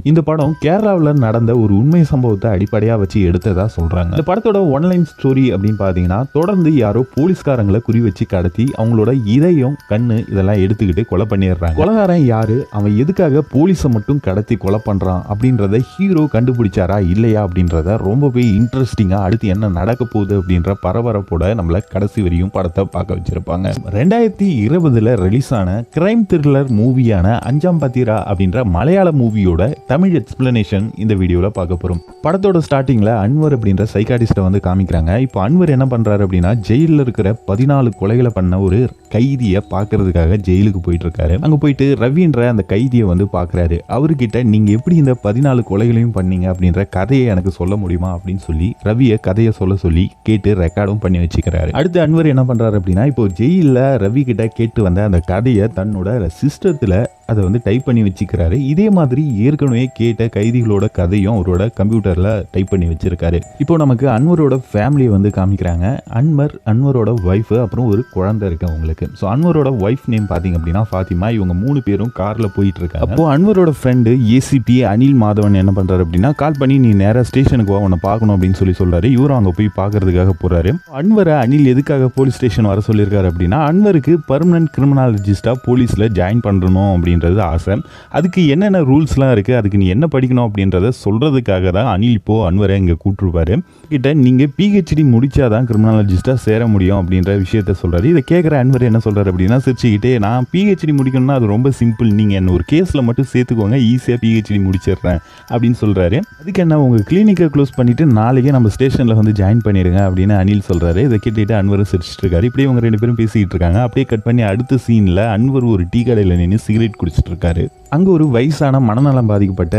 இந்த படம் கேரளாவில் நடந்த ஒரு உண்மை சம்பவத்தை அடிப்படையாக வச்சு எடுத்ததா சொல்றாங்க. இந்த படத்தோட ஒன்லைன் ஸ்டோரி அப்படின்னு பார்த்தீங்கன்னா, தொடர்ந்து யாரோ போலீஸ்காரங்களை குறி வச்சு கடத்தி அவங்களோட இதயம் கண்ணு இதெல்லாம் எடுத்துக்கிட்டு கொலை பண்ணிடுறாங்க. கொலைகாரன் யாரு, அவன் எதுக்காக போலீஸை மட்டும் கடத்தி கொலை பண்றான் அப்படின்றத ஹீரோ கண்டுபிடிச்சாரா இல்லையா அப்படின்றத ரொம்பவே இன்ட்ரெஸ்டிங்கா அடுத்து என்ன நடக்க போகுது அப்படின்ற பரபரப்போட நம்மள கடைசி வரையும் படத்தை பார்க்க வச்சிருப்பாங்க. 2020 ரிலீஸ் ஆன கிரைம் த்ரில்லர் மூவியான அஞ்சாம் பத்திரா அப்படின்ற மலையாள மூவியோட தமிழ் எக்ஸ்பிளனேஷன் இந்த வீடியோல பார்க்க போறோம். படத்தோட ஸ்டார்டிங்ல அன்வர் அப்படின்ற சைக்காட்டிஸ்ட வந்து காமிக்கிறாங்க. இப்போ அன்வர் என்ன பண்றாரு அப்படின்னா, ஜெயிலில் இருக்கிற 14 கொலைகளை பண்ண ஒரு கைதியை பார்க்கறதுக்காக ஜெயிலுக்கு போயிட்டு இருக்காரு. அங்க போயிட்டு ரவின்ற அந்த கைதியை வந்து பார்க்கறாரு. அவர்கிட்ட நீங்க எப்படி இந்த 14 கொலைகளையும் பண்ணீங்க அப்படின்ற கதையை எனக்கு சொல்ல முடியுமா அப்படின்னு சொல்லி ரவியை கதையை சொல்ல சொல்லி கேட்டு ரெக்கார்டும் பண்ணி வச்சுக்கிறாரு. அடுத்து அன்வர் என்ன பண்றாரு அப்படின்னா, இப்போ ஜெயில ரவி கிட்ட கேட்டு வந்த அந்த கதையை தன்னோட சிஸ்டத்துல அதை வந்து டைப் பண்ணி வச்சுக்கிறாரு. இதே மாதிரி ஏற்கனவே கேட்ட கைதிகளோட கதையும் அவரோட கம்ப்யூட்டர்ல டைப் பண்ணி வச்சிருக்காரு. இப்போ நமக்கு அன்வரோட ஃபேமிலியை வந்து காமிக்கிறாங்க. அன்வரோட ஒய்ஃப், அப்புறம் ஒரு குழந்தை இருக்கு அவங்களுக்கு. ஸோ அன்வரோட ஒய்ஃப் நேம் பார்த்தீங்க அப்படின்னா ஃபாத்திமா. இவங்க 3 பேரும் கார்ல போயிட்டு இருக்காங்க. அப்போ அன்வரோட ஃப்ரெண்டு ஏசிபி அனில் மாதவன் என்ன பண்றாரு அப்படின்னா, கால் பண்ணி நீ நேராக ஸ்டேஷனுக்கு வா, உன்னை பார்க்கணும் அப்படின்னு சொல்றாரு. இவரும் அங்கே போய் பார்க்கறதுக்காக போறாரு. அன்வரை அனில் எதுக்காக போலீஸ் ஸ்டேஷன் வர சொல்லியிருக்காரு அப்படின்னா, அன்வருக்கு பர்மனன்ட் கிரிமினாலஜிஸ்டா போலீஸ்ல ஜாயின் பண்ணணும் அப்படின்றது ஆசை. அதுக்கு என்னென்ன ரூல்ஸ்லாம் இருக்கு, அதுக்கு நீ என்ன படிக்கணும் அப்படின்றத சொல்றதுக்காக தான் அனில் இப்போ அன்வரை இங்கே கூப்பிட்டுருப்பாரு. கிட்ட நீங்க பிஹெச்டி முடிச்சாதான் கிரிமினாலஜிஸ்டா சேர முடியும் அப்படின்ற விஷயத்த சொல்றாரு. இதை கேட்குற அன்வர் என்ன சொல்றாரு அப்படின்னா, சிரிச்சுக்கிட்டே நான் பிஹெச்டி முடிக்கணும்னா அது ரொம்ப சிம்பிள், நீங்க என்ன ஒரு கேஸ்ல மட்டும் சேர்த்துக்கோங்க, ஈஸியா பிஹெச்டி முடிச்சிடுறேன் அப்படின்னு சொல்றாரு. அதுக்கு என்ன, உங்க கிளினிக்கை க்ளோஸ் பண்ணிட்டு நாளைக்கே நம்ம ஸ்டேஷன்ல வந்து ஜாயின் பண்ணிடுங்க அப்படின்னு அனில் சொல்றாரு. இதை கேட்டுட்டு அன்வர் சிரிச்சிட்டு இருக்காரு. இப்படியே இவங்க 2 பேரும் பேசிக்கிட்டு இருக்காங்க. அப்படியே கட் பண்ணி அடுத்த சீன்ல அன்வர் ஒரு டீ கடையில் நின்று சிகரெட் குடிச்சிட்டு இருக்காரு. அங்க ஒரு வயசான மனநலம் பாதிக்கப்பட்ட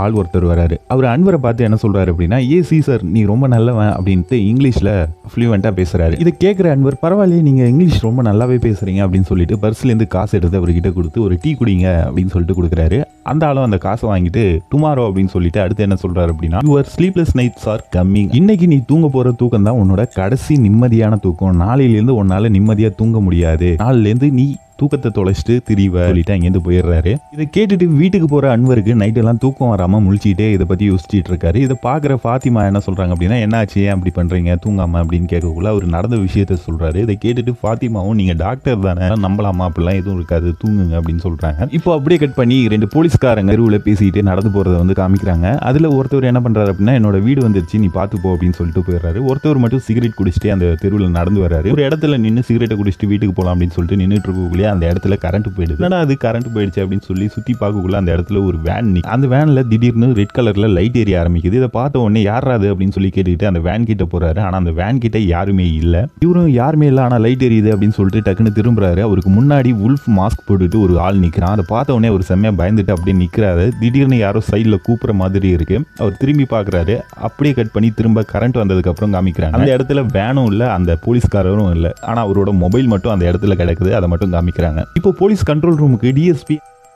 ஆள் ஒருத்தர் வராரு. அவர் அன்வரை பார்த்து என்ன சொல்றாரு அப்படின்னா, சீசர் நீ ரொம்ப நல்லவன் அப்படின்ட்டு இங்கிலீஷ்ல ஃப்ளூவெண்டா பேசுறாரு. இதை கேட்கிற அன்வர், பரவாயில்லையே நீங்க இங்கிலீஷ் ரொம்ப நல்லாவே பேசுறீங்க அப்படின்னு சொல்லிட்டு பர்ஸ்ல இருந்து காசு எடுத்து அவர்கிட்ட கொடுத்து ஒரு டீ குடிங்க அப்படின்னு சொல்லிட்டு கொடுக்குறாரு. அந்த ஆளும் அந்த காசை வாங்கிட்டு டுமாரோ அப்படின்னு சொல்லிட்டு அடுத்து என்ன சொல்றாரு அப்படின்னா, your sleepless nights are coming. இன்னைக்கு நீ தூங்க போற தூக்கம் தான் உன்னோட கடைசி நிம்மதியான தூக்கம். நாளையிலேருந்து உன்னால நிம்மதியா தூங்க முடியாது. நாளிலேருந்து நீ தூக்கத்தை தொலைச்சிட்டு திரிவ சொல்லிட்டு அங்கேருந்து போயிடுறாரு. இதை கேட்டுட்டு வீட்டுக்கு போற அன்வருக்கு நைட் எல்லாம் தூக்கம் வராம முழிச்சிட்டே இதை பத்தி யோசிச்சுட்டு இருக்காரு. இதை பாக்குற ஃபாத்திமா என்ன சொல்றாங்க அப்படின்னா, என்னாச்சு ஏன் அப்படி பண்றீங்க தூங்காம அப்படின்னு கேட்கக்குள்ள அவர் நடந்த விஷயத்த சொல்றாரு. இதை கேட்டுட்டு ஃபாத்திமாவும் நீங்க டாக்டர் தானே நம்பலாமா, அப்படிலாம் எதுவும் இருக்காது, தூங்குங்க அப்படின்னு சொல்றாங்க. இப்போ அப்படியே கட் பண்ணி 2 போலீஸ்காரங்க தெருவில் பேசிட்டு நடந்து போறதை வந்து காமிக்கிறாங்க. அதுல ஒருத்தர் என்ன பண்றாரு அப்படின்னா, என்னோட வீடு வந்துருச்சு நீ பார்த்து போ அப்படின்னு சொல்லிட்டு போயிடுறாரு. ஒருத்தவர் மட்டும் சிகரெட் குடிச்சிட்டு அந்த தெருவில் நடந்து வர்றாரு. ஒரு இடத்துல நின்று சிகரெட்டை குடிச்சிட்டு வீட்டுக்கு போகலாம் அப்படின்னு சொல்லிட்டு நின்றுட்டு இருக்கக்குள்ளே அந்த இடத்துல கரண்ட் போயிடுது. அது கரண்ட் போயிடுச்சு அப்படின்னு சொல்லி சுத்தி பார்க்கக்குள்ள அந்த இடத்துல ஒரு வேன், அந்த வேன்ல திடீர்னு ரெட் கலர்ல லைட் எரிய ஆரம்பிக்குது. இதை பார்த்த உடனே யாராது அப்படின்னு சொல்லி கேட்டுக்கிட்டு அந்த வேன் கிட்ட போறாரு. ஆனா அந்த வேன் கிட்ட யாருமே இல்ல. இவரும் யாருமே இல்ல, ஆனா லைட் எரியுது அப்படின்னு சொல்லிட்டு டக்குன்னு திரும்புறாரு. அவருக்கு முன்னாடி உல்ஃப் மாஸ்க் போட்டுட்டு ஒரு ஆள் நிக்கிறான். அதை பார்த்த உடனே ஒரு செம்மையா பயந்துட்டு அப்படியே நிக்கிறாரு. திடீர்னு யாரோ சைட்ல கூப்பிடுற மாதிரி இருக்கு. அவர் திரும்பி பாக்குறாரு. அப்படியே கட் பண்ணி திரும்ப கரண்ட் வந்ததுக்கு அப்புறம் காமிக்கிறாங்க. அந்த இடத்துல வேனும் இல்ல, அந்த போலீஸ்காரரும் இல்ல, ஆனா அவரோட மொபைல் மட்டும் அந்த இடத்துல கிடக்குது. அதை மட்டும் காமிக்கிறாங்க. இப்போ போலீஸ் கண்ட்ரோல் ரூமுக்கு டிஎஸ்பி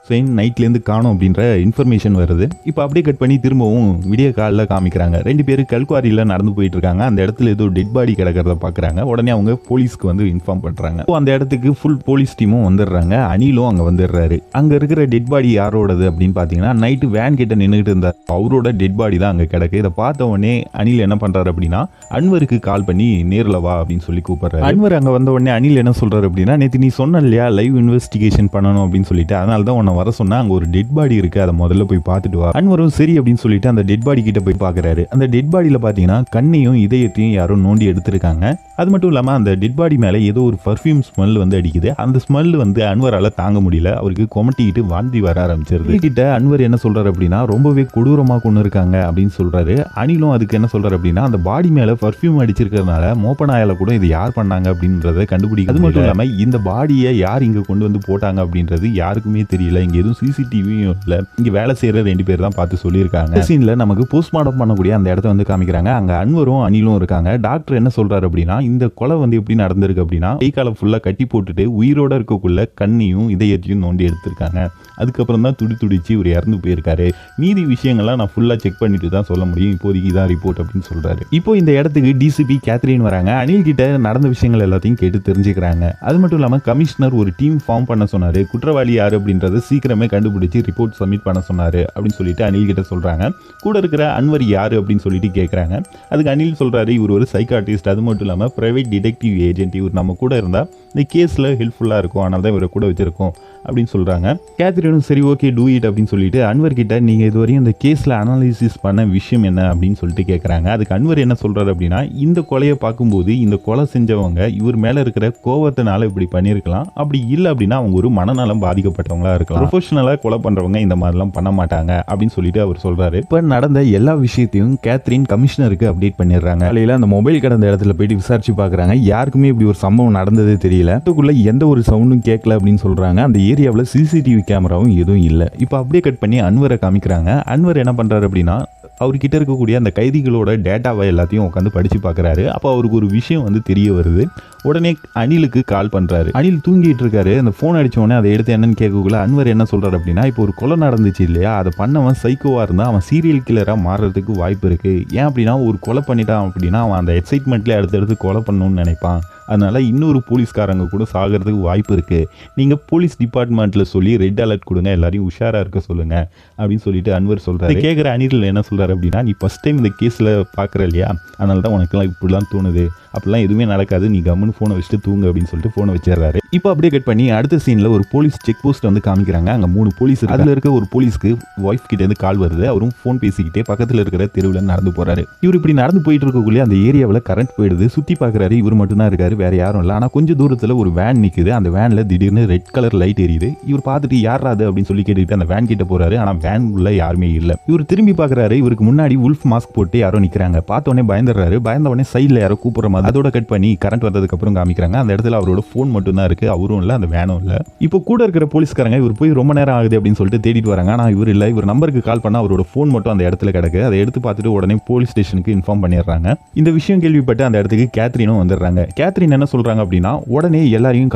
நைட்லேருந்து காணும் அப்படின்ற இன்ஃபர்மேஷன் வருது. இப்போ அப்படியே கட் பண்ணி திரும்பவும் விடிய காலில் காமிக்கிறாங்க. 2 பேரும் கல்குவாரியில் நடந்து போயிட்டு இருக்காங்க. அந்த இடத்துல ஏதோ டெட் பாடி கிடக்கிறத பார்க்குறாங்க. உடனே அவங்க போலீஸ்க்கு வந்து இன்ஃபார்ம் பண்ணுறாங்க. அந்த இடத்துக்கு ஃபுல் போலீஸ் டீமும் வந்துடுறாங்க. அனிலும் அங்கே வந்துடுறாரு. அங்கே இருக்கிற டெட் பாடி யாரோடது அப்படின்னு பார்த்தீங்கன்னா, நைட்டு வேன் கிட்ட நின்றுட்டு இருந்தார் அவரோட டெட் பாடி தான் அங்கே கிடக்கு. இதை பார்த்த உடனே அனில் என்ன பண்ணுறாரு அப்படின்னா, அன்வருக்கு கால் பண்ணி நேரில் வா அப்படின்னு சொல்லி கூப்பிடுறாரு. அன்வர் அங்கே வந்த உடனே அனில் என்ன சொல்றாரு அப்படின்னா, நேற்று நீ சொன்ன இல்லையா லைவ் இன்வெஸ்டிகேஷன் பண்ணணும் அப்படின்னு சொல்லிட்டு, அதனால தான் உன்னை வர சொன்னா, அங்க ஒரு டெட் பாடி இருக்கு, அதை முதல்ல போய் பார்த்துட்டு வா. அன்வரும் சரி அப்படின்னு சொல்லிட்டு அந்த டெட் பாடி கிட்ட போய் பார்க்கறாரு. அந்த டெட் பாடியில பாத்தீங்கன்னா கண்ணையும் இதயத்தையும் யாரோ நோண்டி எடுத்திருக்காங்க. அது மட்டும் இல்லாம அந்த டெட் பாடி மேல ஏதோ ஒரு பர்ஃபியூம் ஸ்மெல் வந்து அடிக்குது. அந்த ஸ்மெல் வந்து அன்வரால தாங்க முடியல. அவருக்கு கொமட்டிக்கிட்டு வாந்தி வர ஆரம்பிச்சிருது. கிட்ட அன்வர் என்ன சொல்றாரு அப்படின்னா, ரொம்பவே கொடூரமா கொண்டு இருக்காங்க அப்படின்னு சொல்றாரு. அனிலும் அதுக்கு என்ன சொல்றாரு அப்படின்னா, அந்த பாடி மேல பர்ஃபியூம் அடிச்சிருக்கிறதுனால மோப்பனாயால கூட இது யார் பண்ணாங்க அப்படின்றத கண்டுபிடிக்க. அது மட்டும் இல்லாம இந்த பாடியை யார் இங்க கொண்டு வந்து போட்டாங்க அப்படின்றது யாருக்குமே தெரியல. இங்க எதுவும் சிசிடிவியும் இல்ல. இங்க வேலை செய்யற 2 பேர் தான் பார்த்து சொல்லியிருக்காங்க. சீன்ல நமக்கு போஸ்ட்மார்ட்டம் பண்ணக்கூடிய அந்த இடத்த வந்து காமிக்கிறாங்க. அங்க அன்வரும் அனிலும் இருக்காங்க. டாக்டர் என்ன சொல்றாரு அப்படின்னா, இந்த கொலை வந்து எப்படி நடந்திருக்கு அப்படின்னா, கை காலை ஃபுல்லா கட்டி போட்டுட்டு உயிரோட இருக்கக்குள்ள கண்ணையும் இதயத்தையும் நோண்டி எடுத்திருக்காங்க. அதுக்கப்புறம் தான் துடிச்சு இவர் இறந்து போயிருக்காரு. மீதி விஷயங்கள்லாம் நான் ஃபுல்லா செக் பண்ணிட்டு தான் சொல்ல முடியும், இப்போதைக்கு இதான் ரிப்போர்ட் அப்படின்னு சொல்றாரு. இப்போ இந்த இடத்துக்கு டிசிபி கேத்ரின் வராங்க. அனில் கிட்ட நடந்த விஷயங்கள் எல்லாத்தையும் கேட்டு தெரிஞ்சுக்கிறாங்க. அது மட்டும் இல்லாம கமிஷனர் ஒரு டீம் ஃபார்ம் பண்ண சொன்னாரு. குற்றவாளி யாரு அப்படின்றத சீக்கிரமே கண்டுபிடிச்சி ரிப்போர்ட் சப்மிட் பண்ண சொன்னார் அப்படின்னு சொல்லிட்டு அனில் கிட்ட சொல்கிறாங்க. கூட இருக்கிற அன்வர் யார் அப்படின்னு சொல்லிட்டு கேட்குறாங்க. அதுக்கு அனில் சொல்கிறாரு, இவர் ஒரு சைக்காட்டிஸ்ட், அது மட்டும் இல்லாமல் ப்ரைவேட் டிடெக்டிவ் ஏஜென்ட், இவர் நம்ம கூட இருந்தால் இந்த கேஸில் ஹெல்ப்ஃபுல்லாக இருக்கும், அதனால தான் இவரை கூட வச்சுருக்கோம் அப்படின்னு சொல்கிறாங்க. கேத்ரினும் சரி ஓகே டூ இட் அப்படின்னு சொல்லிட்டு அன்வர் கிட்ட நீங்கள் இதுவரையும் இந்த கேஸில் அனாலிசிஸ் பண்ண விஷயம் என்ன அப்படின்னு சொல்லிட்டு கேட்குறாங்க. அதுக்கு அன்வர் என்ன சொல்கிறாரு அப்படின்னா, இந்த கொலையை பார்க்கும்போது இந்த கொலை செஞ்சவங்க இவர் மேலே இருக்கிற கோவத்தினால இப்படி பண்ணியிருக்கலாம், அப்படி இல்லை அப்படின்னா அவங்க ஒரு மனநலம் பாதிக்கப்பட்டவங்களா இருக்கலாம், ப்ரொஃபஷனலாக கொலை பண்ணுறவங்க இந்த மாதிரிலாம் பண்ண மாட்டாங்க அப்படின்னு சொல்லிட்டு அவர் சொல்கிறாரு. இப்போ நடந்த எல்லா விஷயத்தையும் கேத்ரின் கமிஷனருக்கு அப்டேட் பண்ணிடுறாங்க. காலையில் அந்த மொபைல் கடந்த இடத்துல போயிட்டு விசாரிச்சு பார்க்குறாங்க. யாருக்குமே இப்படி ஒரு சம்பவம் நடந்ததே தெரியல, அதுக்குள்ள எந்த ஒரு சவுண்டும் கேட்கல அப்படின்னு சொல்கிறாங்க. அந்த ஏரியாவில் சிசிடிவி கேமராவும் எதுவும் இல்லை. இப்போ அப்படியே கட் பண்ணி அன்வரை காமிக்கிறாங்க. அன்வர் என்ன பண்ணுறாரு அப்படின்னா, அவர்கிட்ட இருக்கக்கூடிய அந்த கைதிகளோட டேட்டாவை எல்லாத்தையும் உட்காந்து படித்து பார்க்குறாரு. அப்போ அவருக்கு ஒரு விஷயம் வந்து தெரிய வருது. உடனே அனிலுக்கு கால் பண்ணுறாரு. அனில் தூங்கிட்டு இருக்காரு. அந்த ஃபோன் அடித்த உடனே அதை எடுத்து என்னன்னு கேட்கக்குள்ள அன்வர் என்ன சொல்கிறார் அப்படின்னா, இப்போ ஒரு கொலை நடந்துச்சு இல்லையா, அதை பண்ணவன் சைக்கோவாக இருந்தால் அவன் சீரியல் கில்லராக மாறுறதுக்கு வாய்ப்பு இருக்குது. ஏன் அப்படின்னா ஒரு கொலை பண்ணிட்டான் அப்படின்னா அவன் அந்த எக்ஸைட்மெண்ட்லேயே அடுத்தடுத்து கொலை பண்ணணும்னு நினைப்பான். அதனால் இன்னொரு போலீஸ்காரங்க கூட சாகிறதுக்கு வாய்ப்பு இருக்குது. நீங்கள் போலீஸ் டிபார்ட்மெண்ட்டில் சொல்லி ரெட் அலர்ட் கொடுங்க, எல்லாரையும் உஷாராக இருக்க சொல்லுங்கள் அப்படின்னு சொல்லிட்டு அன்வர் சொல்கிறாரு. கேட்குற அனில் என்ன சொல்கிறார் அப்படின்னா, நீ ஃபஸ்ட் டைம் இந்த கேஸில் பார்க்குற இல்லையா, அதனால தான் உனக்குலாம் இப்படிலாம் தோணுது, அப்படிலாம் எதுவுமே நடக்காது, நீ கம்முன்னு ஃபோனை வச்சுட்டு தூங்க அப்படின்னு சொல்லிட்டு ஃபோனை வச்சிடறாரு. இப்போ அப்படியே கட் பண்ணி அடுத்த சீனில் ஒரு போலீஸ் செக் போஸ்ட் வந்து காமிக்கிறாங்க. அங்கே 3 போலீஸ், அதில் இருக்க ஒரு போலீஸ்க்கு ஒய்ஃப் கிட்டேருந்து கால் வருது. அவரும் ஃபோன் பேசிக்கிட்டே பக்கத்தில் இருக்கிற தெருவில் நடந்து போகிறாரு. இவர் இப்படி நடந்து போயிட்டு இருக்கக்குள்ளே அந்த ஏரியாவில் கரண்ட் போயிடுது. சுற்றி பார்க்குறாரு. இவர் மட்டும்தான் இருக்காரு, வேற யாரும் இல்லை. ஆனால் கொஞ்சம் தூரத்தில் ஒரு வேன் நிற்குது. அந்த வேனில் திடீர்னு ரெட் கலர் லைட் எரியுது. இவர் பார்த்துட்டு யாராது அப்படின்னு சொல்லி கேட்டுக்கிட்டு அந்த வேன் கிட்ட போறாரு. ஆனால் வேன் உள்ள யாருமே இல்லை. இவர் திரும்பி பார்க்குறாரு. இவருக்கு முன்னாடி உல்ஃப் மாஸ்க் போட்டு யாரோ நிற்கிறாங்க. பார்த்தோன்னே பயந்துடுறாரு. பயந்த உடனே சைடில் யாரோ கூப்பிட்ற மாதிரி. அதோட கட் பண்ணி கரண்ட் வந்ததுக்கு அப்புறம் காமிக்கிறாங்க. அந்த இடத்துல அவரோட ஃபோன் மட்டும் தான் இருக்கு, அவரும் இல்லை, அந்த வேனும் இல்லை. இப்போ கூட இருக்கிற போலீஸ்காரங்க இவர் போய் ரொம்ப நேரம் ஆகுது அப்படின்னு சொல்லிட்டு தேடிட்டு வராங்க. ஆனால் இவர் இல்லை. இவர் நம்பருக்கு கால் பண்ணா அவரோட ஃபோன் மட்டும் அந்த இடத்துல கிடக்கு. அதை எடுத்து பார்த்துட்டு உடனே போலீஸ் ஸ்டேஷனுக்கு இன்ஃபார்ம் பண்ணிடுறாங்க. இந்த விஷயம் கேள்விப்பட்டு அந்த இடத்துக்கு கேத்ரினும் வந்துடுறாங்க. கேத்ரின் என்ன சொல்றாங்க அப்படின்னா, உடனே எல்லாரையும்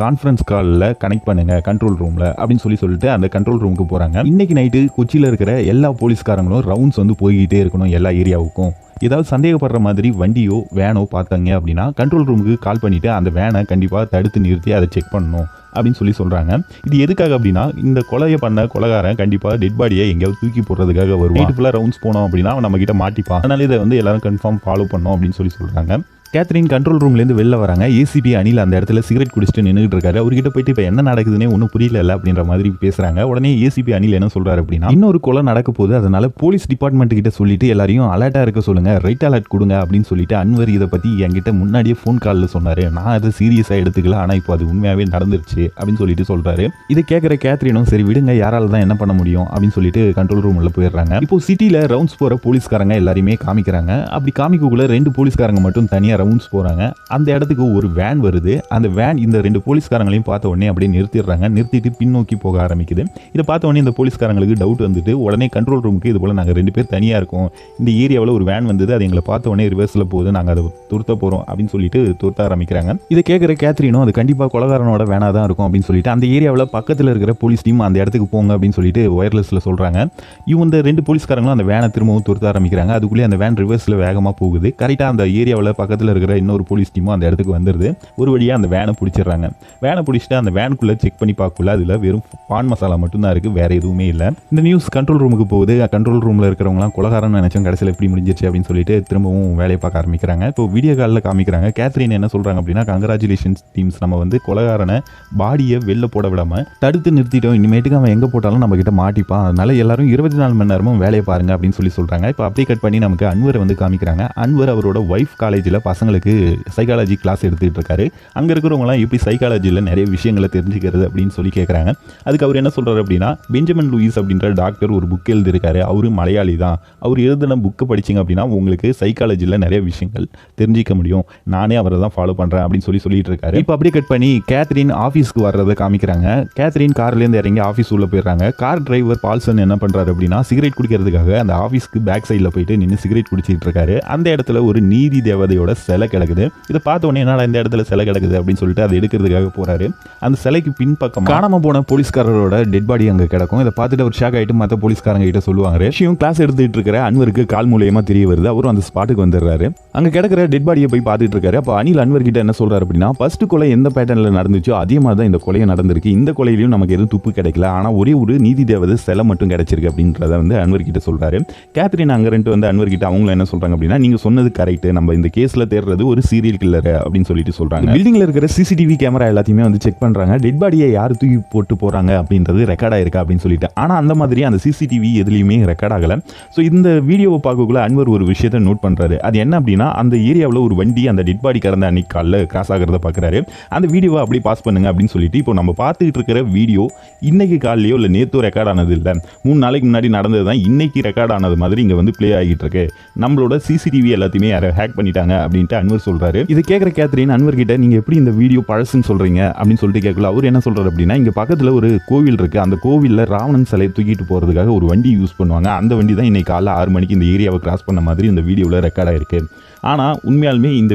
கான்ஃபரன்ஸ் காலில் கனெக்ட் பண்ணுங்க கண்ட்ரோல் ரூம்ல அப்படின்னு சொல்லிட்டு அந்த கண்ட்ரோல் ரூமுக்கு போறாங்க. இன்னைக்கு நைட்டு கொச்சியில் இருக்கிற எல்லா போலீஸ்காரங்களும் ரவுண்ட்ஸ் வந்து போய்கிட்டே இருக்கணும் எல்லா ஏரியாவுக்கும். ஏதாவது சந்தேகப்படுற மாதிரி வண்டியோ வேனோ பார்த்தாங்க அப்படின்னா கண்ட்ரோல் ரூமுக்கு கால் பண்ணிவிட்டு அந்த வேனை கண்டிப்பாக தடுத்து நிறுத்தி அதை செக் பண்ணணும் அப்படின்னு சொல்லி சொல்கிறாங்க. இது எதுக்காக அப்படின்னா, இந்த கொலையை பண்ண கொலைகாரன் கண்டிப்பாக டெட் பாடியை எங்கேயாவது தூக்கி போடுறதுக்காக வருவான். நைட்டு ஃபுல்லாக ரவுண்ட்ஸ் போனோம் அப்படின்னா அவன் நம்ம கிட்ட மாட்டிப்பான். அதனால இதை வந்து எல்லாரும் கன்ஃபார்ம் ஃபாலோ பண்ணோம் அப்படின்னு சொல்லி சொல்கிறாங்க. கேத்ரின் கண்ட்ரோல் ரூம்லேருந்து வெளில வராங்க. ஏசிபி அனில் அந்த இடத்துல சிகரெட் குடிச்சிட்டு நின்றுட்டு இருக்காரு. அவர்கிட்ட போயிட்டு இப்போ என்ன நடக்குதுன்னே ஒன்றும் புரியல அப்படின்ற மாதிரி பேசுகிறாங்க. உடனே ஏசிபி அனில் என்ன சொல்கிறாரு அப்படின்னா, இன்னொரு கொலை நடக்க போகுது, அதனால போலீஸ் டிபார்ட்மெண்ட் கிட்ட சொல்லிட்டு எல்லாரையும் அலர்ட்டாக இருக்க சொல்லுங்க, ரெட் அலர்ட் கொடுங்க அப்படின்னு சொல்லிட்டு அன்வர் இதை பற்றி என்கிட்ட முன்னாடியே ஃபோன் காலில் சொன்னார். நான் அதை சீரியஸாக எடுத்துக்கல, ஆனால் இப்போ அது உண்மையாகவே நடந்துருச்சு அப்படின்னு சொல்லிட்டு சொல்கிறாரு. இதை கேட்குற கேத்ரினும் சரி விடுங்க, யாரால தான் என்ன பண்ண முடியும் அப்படின்னு சொல்லிட்டு கண்ட்ரோல் ரூமில் போயிடுறாங்க. இப்போ சிட்டியில் ரவுண்ட்ஸ் போகிற போலீஸ்காரங்க எல்லாரையுமே காமிக்கிறாங்க. அப்படி காமிக்கக்குள்ள 2 போலீஸ்காரங்க மட்டும் தனியாக ரவுண்ட்ஸ் போறாங்க. அந்த இடத்துக்கு ஒரு வேன் வருது. அந்த வேன் இந்த 2 போலீஸ்காரங்களையும் பார்த்த உடனே அப்படியே நிறுத்திடுறாங்க. நிறுத்திட்டு பின்னோக்கி போக ஆரம்பிக்குது. இதை பார்த்த உடனே இந்த போலீஸ்காரங்களுக்கு டவுட் வந்துட்டு உடனே கண்ட்ரோல் ரூமுக்கு இது போல நாங்கள் 2 பேர் தனியாக இருக்கோம், இந்த ஏரியாவில் ஒரு வேன் வந்தது, அது எங்களை பார்த்த உடனே ரிவர்ஸில் போகுது, நாங்கள் அதை துரத்த போகிறோம் அப்படின்னு சொல்லிட்டு துரத்த ஆரம்பிக்கிறாங்க. இதை கேட்குற கேத்ரினும் அது கண்டிப்பாக கொலகாரனோட வேனாக தான் இருக்கும் அப்படின்னு சொல்லிட்டு அந்த ஏரியாவில் பக்கத்தில் இருக்கிற போலீஸ் டீம் அந்த இடத்துக்கு போங்க அப்படின்னு சொல்லிட்டு ஒயர்லெஸில் சொல்கிறாங்க. இவங்க 2 போலீஸ்காரங்களும் அந்த வேனை திரும்பவும் துரத்த ஆரம்பிக்கிறாங்க. அதுக்குள்ளேயே அந்த வேன் ரிவர்ஸில் வேகமாக போகுது. கரெக்டாக அந்த ஏரியாவில் பக்கத்தில் இருக்கிற இன்னொரு போலீஸ் டீமும் அந்த இடத்துக்கு வந்துடுது. ஒரு வழியாக அந்த வேனை பிடிச்சிடுறாங்க. வேனை பிடிச்சிட்டு அந்த வேனுக்குள்ளே செக் பண்ணி பார்க்கல, அதில் வெறும் பான் மசாலா மட்டும்தான் இருக்குது, வேறு எதுவுமே இல்லை. இந்த நியூஸ் கண்ட்ரோல் ரூமுக்கு போகுது. கண்ட்ரோல் ரூமில் இருக்கிறவங்களாம் கொலகாரன்னு நினச்சோம், கடைசியில் எப்படி முடிஞ்சிச்சு அப்படின்னு சொல்லிட்டு திரும்பவும் வேலையை பார்க்க ஆரம்பிக்கிறாங்க. இப்போ வீடியோ காலில் காமிக்கிறாங்க. கேத்ரின் என்ன சொல்கிறாங்க அப்படின்னா, கங்க்ராச்சுலேஷன்ஸ் டீம்ஸ், நம்ம வந்து கொலகாரனை பாடியை வெளில போட விடாமல் தடுத்து நிறுத்திட்டோம், இனிமேட்டுக்கு அவன் எங்கே போட்டாலும் நம்ம கிட்ட மாட்டிப்பான், அதனால எல்லாரும் 24 மணி நேரமும் வேலையை பாருங்க அப்படின்னு சொல்லி சொல்கிறாங்க. இப்போ அப்படியே கட் பண்ணி நமக்கு அன்வரை வந்து காமிக்கிறாங்க. அன்வர் அவரோட ஒய்ஃப் காலேஜில் பசங்களுக்கு சைக்காலஜி கிளாஸ் எடுத்துகிட்டு இருக்காரு. அங்கே இருக்கிறவங்களாம் எப்படி சைக்காலஜியில் நிறைய விஷயங்களை தெரிஞ்சுக்கிறது அப்படின்னு சொல்லி கேட்குறாங்க. அதுக்கு அவர் என்ன சொல்கிறார் அப்படின்னா, பெஞ்சமின் லூயிஸ் அப்படின்ற டாக்டர் ஒரு புக் எழுதியிருக்காரு, அவரு மலையாளி தான், அவர் எழுதின புக்கை படிச்சிங்க அப்படின்னா உங்களுக்கு சைக்காலஜியில் நிறைய விஷயங்கள் தெரிஞ்சிக்க முடியும், நானே அவரை தான் ஃபாலோ பண்ணுறேன் அப்படின்னு சொல்லிட்டு இருக்காரு. இப்போ அப்படியே கட் பண்ணி கேத்ரின் ஆஃபீஸ்க்கு வர்றதை காமிக்கிறாங்க. கேத்ரின் கார்லேருந்து இறங்கி ஆஃபீஸ் உள்ள போயிடுறாங்க. கார் டிரைவர் பால்சன் என்ன பண்ணுறாரு அப்படின்னா, சிகரெட் குடிக்கிறதுக்காக அந்த ஆஃபீஸ்க்கு பேக் சைடில் போயிட்டு நின்று சிகரெட் குடிச்சிட்டு இருக்காரு. அந்த இடத்துல ஒரு நீதி தேவதையோட சிலை கிடக்குது. இதை பார்த்த உடனே என்னடா இந்த இடத்துல சிலை கிடக்குது அப்படின்னு சொல்லிட்டு அதை எடுக்கிறதுக்காக போறாரு. அந்த சிலைக்கு பின்பக்கம் காணாம போன போலீஸ்காரரோட டெட் பாடி அங்கே கிடக்கும். இதை பார்த்துட்டு அவர் ஷாக் ஆகிட்டு மற்ற போலீஸ்காரங்க கிட்ட சொல்லுவாங்க. விஷயம் கிளாஸ் எடுத்துட்டு இருக்கிற அன்வருக்கு கால் மூலியமா தெரிய வருது. அவரும் அந்த ஸ்பாட்டுக்கு வந்துடுறாரு. அங்க கிடக்கிற டெட் பாடியை போய் பார்த்துட்டு இருக்காரு. அப்போ அனில் அன்வர் கிட்ட என்ன சொல்றாரு அப்படின்னா, ஃபர்ஸ்ட் கொலை எந்த பேட்டர்ன்ல நடந்துச்சோ அதே மாதிரி தான் இந்த கொலையும் நடந்திருக்கு. இந்த கொலையிலையும் நமக்கு எதுவும் துப்பு கிடைக்கல, ஆனா ஒரே ஒரு நீதி தேவதை சிலை மட்டும் கிடைச்சிருக்கு அப்படின்றத வந்து அன்வர் கிட்ட சொல்றாரு. கேத்ரின் அங்க ரெண்டு வந்து அன்வர் கிட்ட அவங்க என்ன சொல்றாங்க அப்படின்னா, நீங்க சொன்னது கரெக்ட், நம்ம இந்த கேஸ்ல தேடுறது ஒரு சீரியல் கில்லர் அப்படின்னு சொல்லிட்டு சொல்றாங்க. பில்டிங்ல இருக்கிற சிசிடிவி கேமரா எல்லாத்தையுமே வந்து செக் பண்றாங்க. டெட் பாடியை யார் தூக்கி போட்டு போறாங்க அப்படின்றது ரெக்கார்ட் ஆயிருக்கா அப்படின்னு சொல்லிட்டு. ஆனா அந்த மாதிரி அந்த சிசிடிவி எதுலையுமே ரெக்கார்ட் ஆகல. ஸோ இந்த வீடியோவை பார்க்கக்குள்ள அன்வர் ஒரு விஷயத்தை நோட் பண்றாரு. அது என்ன அப்படின்னா, அந்த ஏரியாவில் ஒரு வண்டி அந்த டெட் பாடி கடந்த அன்னைக்கு காலைல கிராஸ் ஆகிறத பார்க்குறாரு. அந்த வீடியோவை அப்படி பாஸ் பண்ணுங்க அப்படின்னு சொல்லிட்டு இப்போ நம்ம பார்த்துக்கிட்டு இருக்கிற வீடியோ இன்னைக்கு காலையோ இல்லை நேத்தோ ரெக்கார்ட் ஆனது இல்லை, 3 நாளைக்கு முன்னாடி நடந்தது தான் இன்னைக்கு ரெக்கார்ட் ஆனது மாதிரி இங்கே வந்து பிளே ஆகிட்டு இருக்கு. நம்மளோட சிசிடிவி எல்லாத்தையுமே யாரை ஹேக் பண்ணிட்டாங்க அப்படின்ட்டு அன்வர் சொல்றாரு. இதை கேட்குற கேத்ரின் அன்வர் கிட்ட நீங்க எப்படி இந்த வீடியோ பழசுன்னு சொல்றீங்க அப்படின்னு சொல்லிட்டு கேட்கல. அவர் என்ன சொல்றாரு அப்படின்னா, இங்க பக்கத்தில் ஒரு கோவில் இருக்கு, அந்த கோவிலில் ராவணன் சிலையை தூக்கிட்டு போறதுக்காக ஒரு வண்டி யூஸ் பண்ணுவாங்க. அந்த வண்டி தான் இன்னைக்கு காலைல 6 மணிக்கு இந்த ஏரியாவை கிராஸ் பண்ண மாதிரி இந்த வீடியோவில் ரெக்கார்ட் ஆயிருக்கு. ஆனால் உண்மையாலுமே இந்த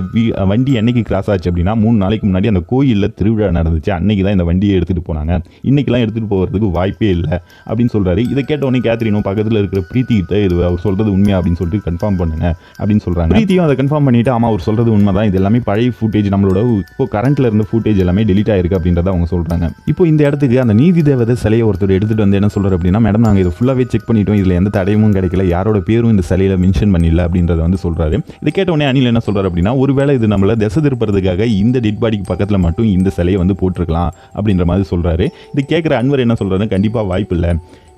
வண்டி என்னைக்கு கிராஸ் ஆச்சு அப்படின்னா, 3 நாளைக்கு முன்னாடி அந்த கோயிலில் திருவிழா நடந்துச்சு, அன்னைக்கு தான் இந்த வண்டியை எடுத்துகிட்டு போனாங்க. இன்றைக்கெலாம் எடுத்துகிட்டு போகிறதுக்கு வாய்ப்பே இல்லை அப்படின்னு சொல்கிறாரு. இதை கேட்டவுடனே கேத்ரினும் பக்கத்தில் இருக்கிற பிரீத்தி கிட்ட இது அவர் சொல்கிறது உண்மையா அப்படின்னு சொல்லிட்டு கன்ஃபார்ம் பண்ணுங்க அப்படின்னு சொல்கிறாங்க. பிரீத்தியும் அதை கன்ஃபார்ம் பண்ணிவிட்டு, ஆமாம் அவர் சொல்கிறது உண்மை தான், இது எல்லாமே பழைய ஃபுட்டேஜ், நம்மளோட இப்போ கரண்ட்டில் இருந்த ஃபுட்டேஜ் எல்லாமே டெலிட் ஆயிருக்கு அப்படின்றத அவங்க சொல்கிறாங்க. இப்போ இந்த இடத்துக்கு அந்த நீதி தேவதை சிலையை ஒருத்தர் எடுத்துகிட்டு வந்து என்ன சொல்கிறார் அப்படின்னா, மேடம் நாங்கள் இதை ஃபுல்லாகவே செக் பண்ணிட்டோம், இதில் எந்த தடயமும் கிடைக்கல, யாரோட பேரும் இந்த சிலையில் மென்ஷன் பண்ணிடல அப்படின்றத வந்து சொல்கிறாரு. இதை கேட்டவுடனே அனில் என்ன சொல்றாரு அப்படின்னா, ஒருவேளை இது நம்மள திசை திருப்பறதுக்காக இந்த டெட் பாடிக்கு பக்கத்துல மட்டும் இந்த சிலையை வந்து போட்டிருக்கலாம் அப்படின்ற மாதிரி சொல்றாரு. இது கேட்கிற அன்வர் என்ன சொல்றாரு, கண்டிப்பா வாய்ப்பு இல்லை,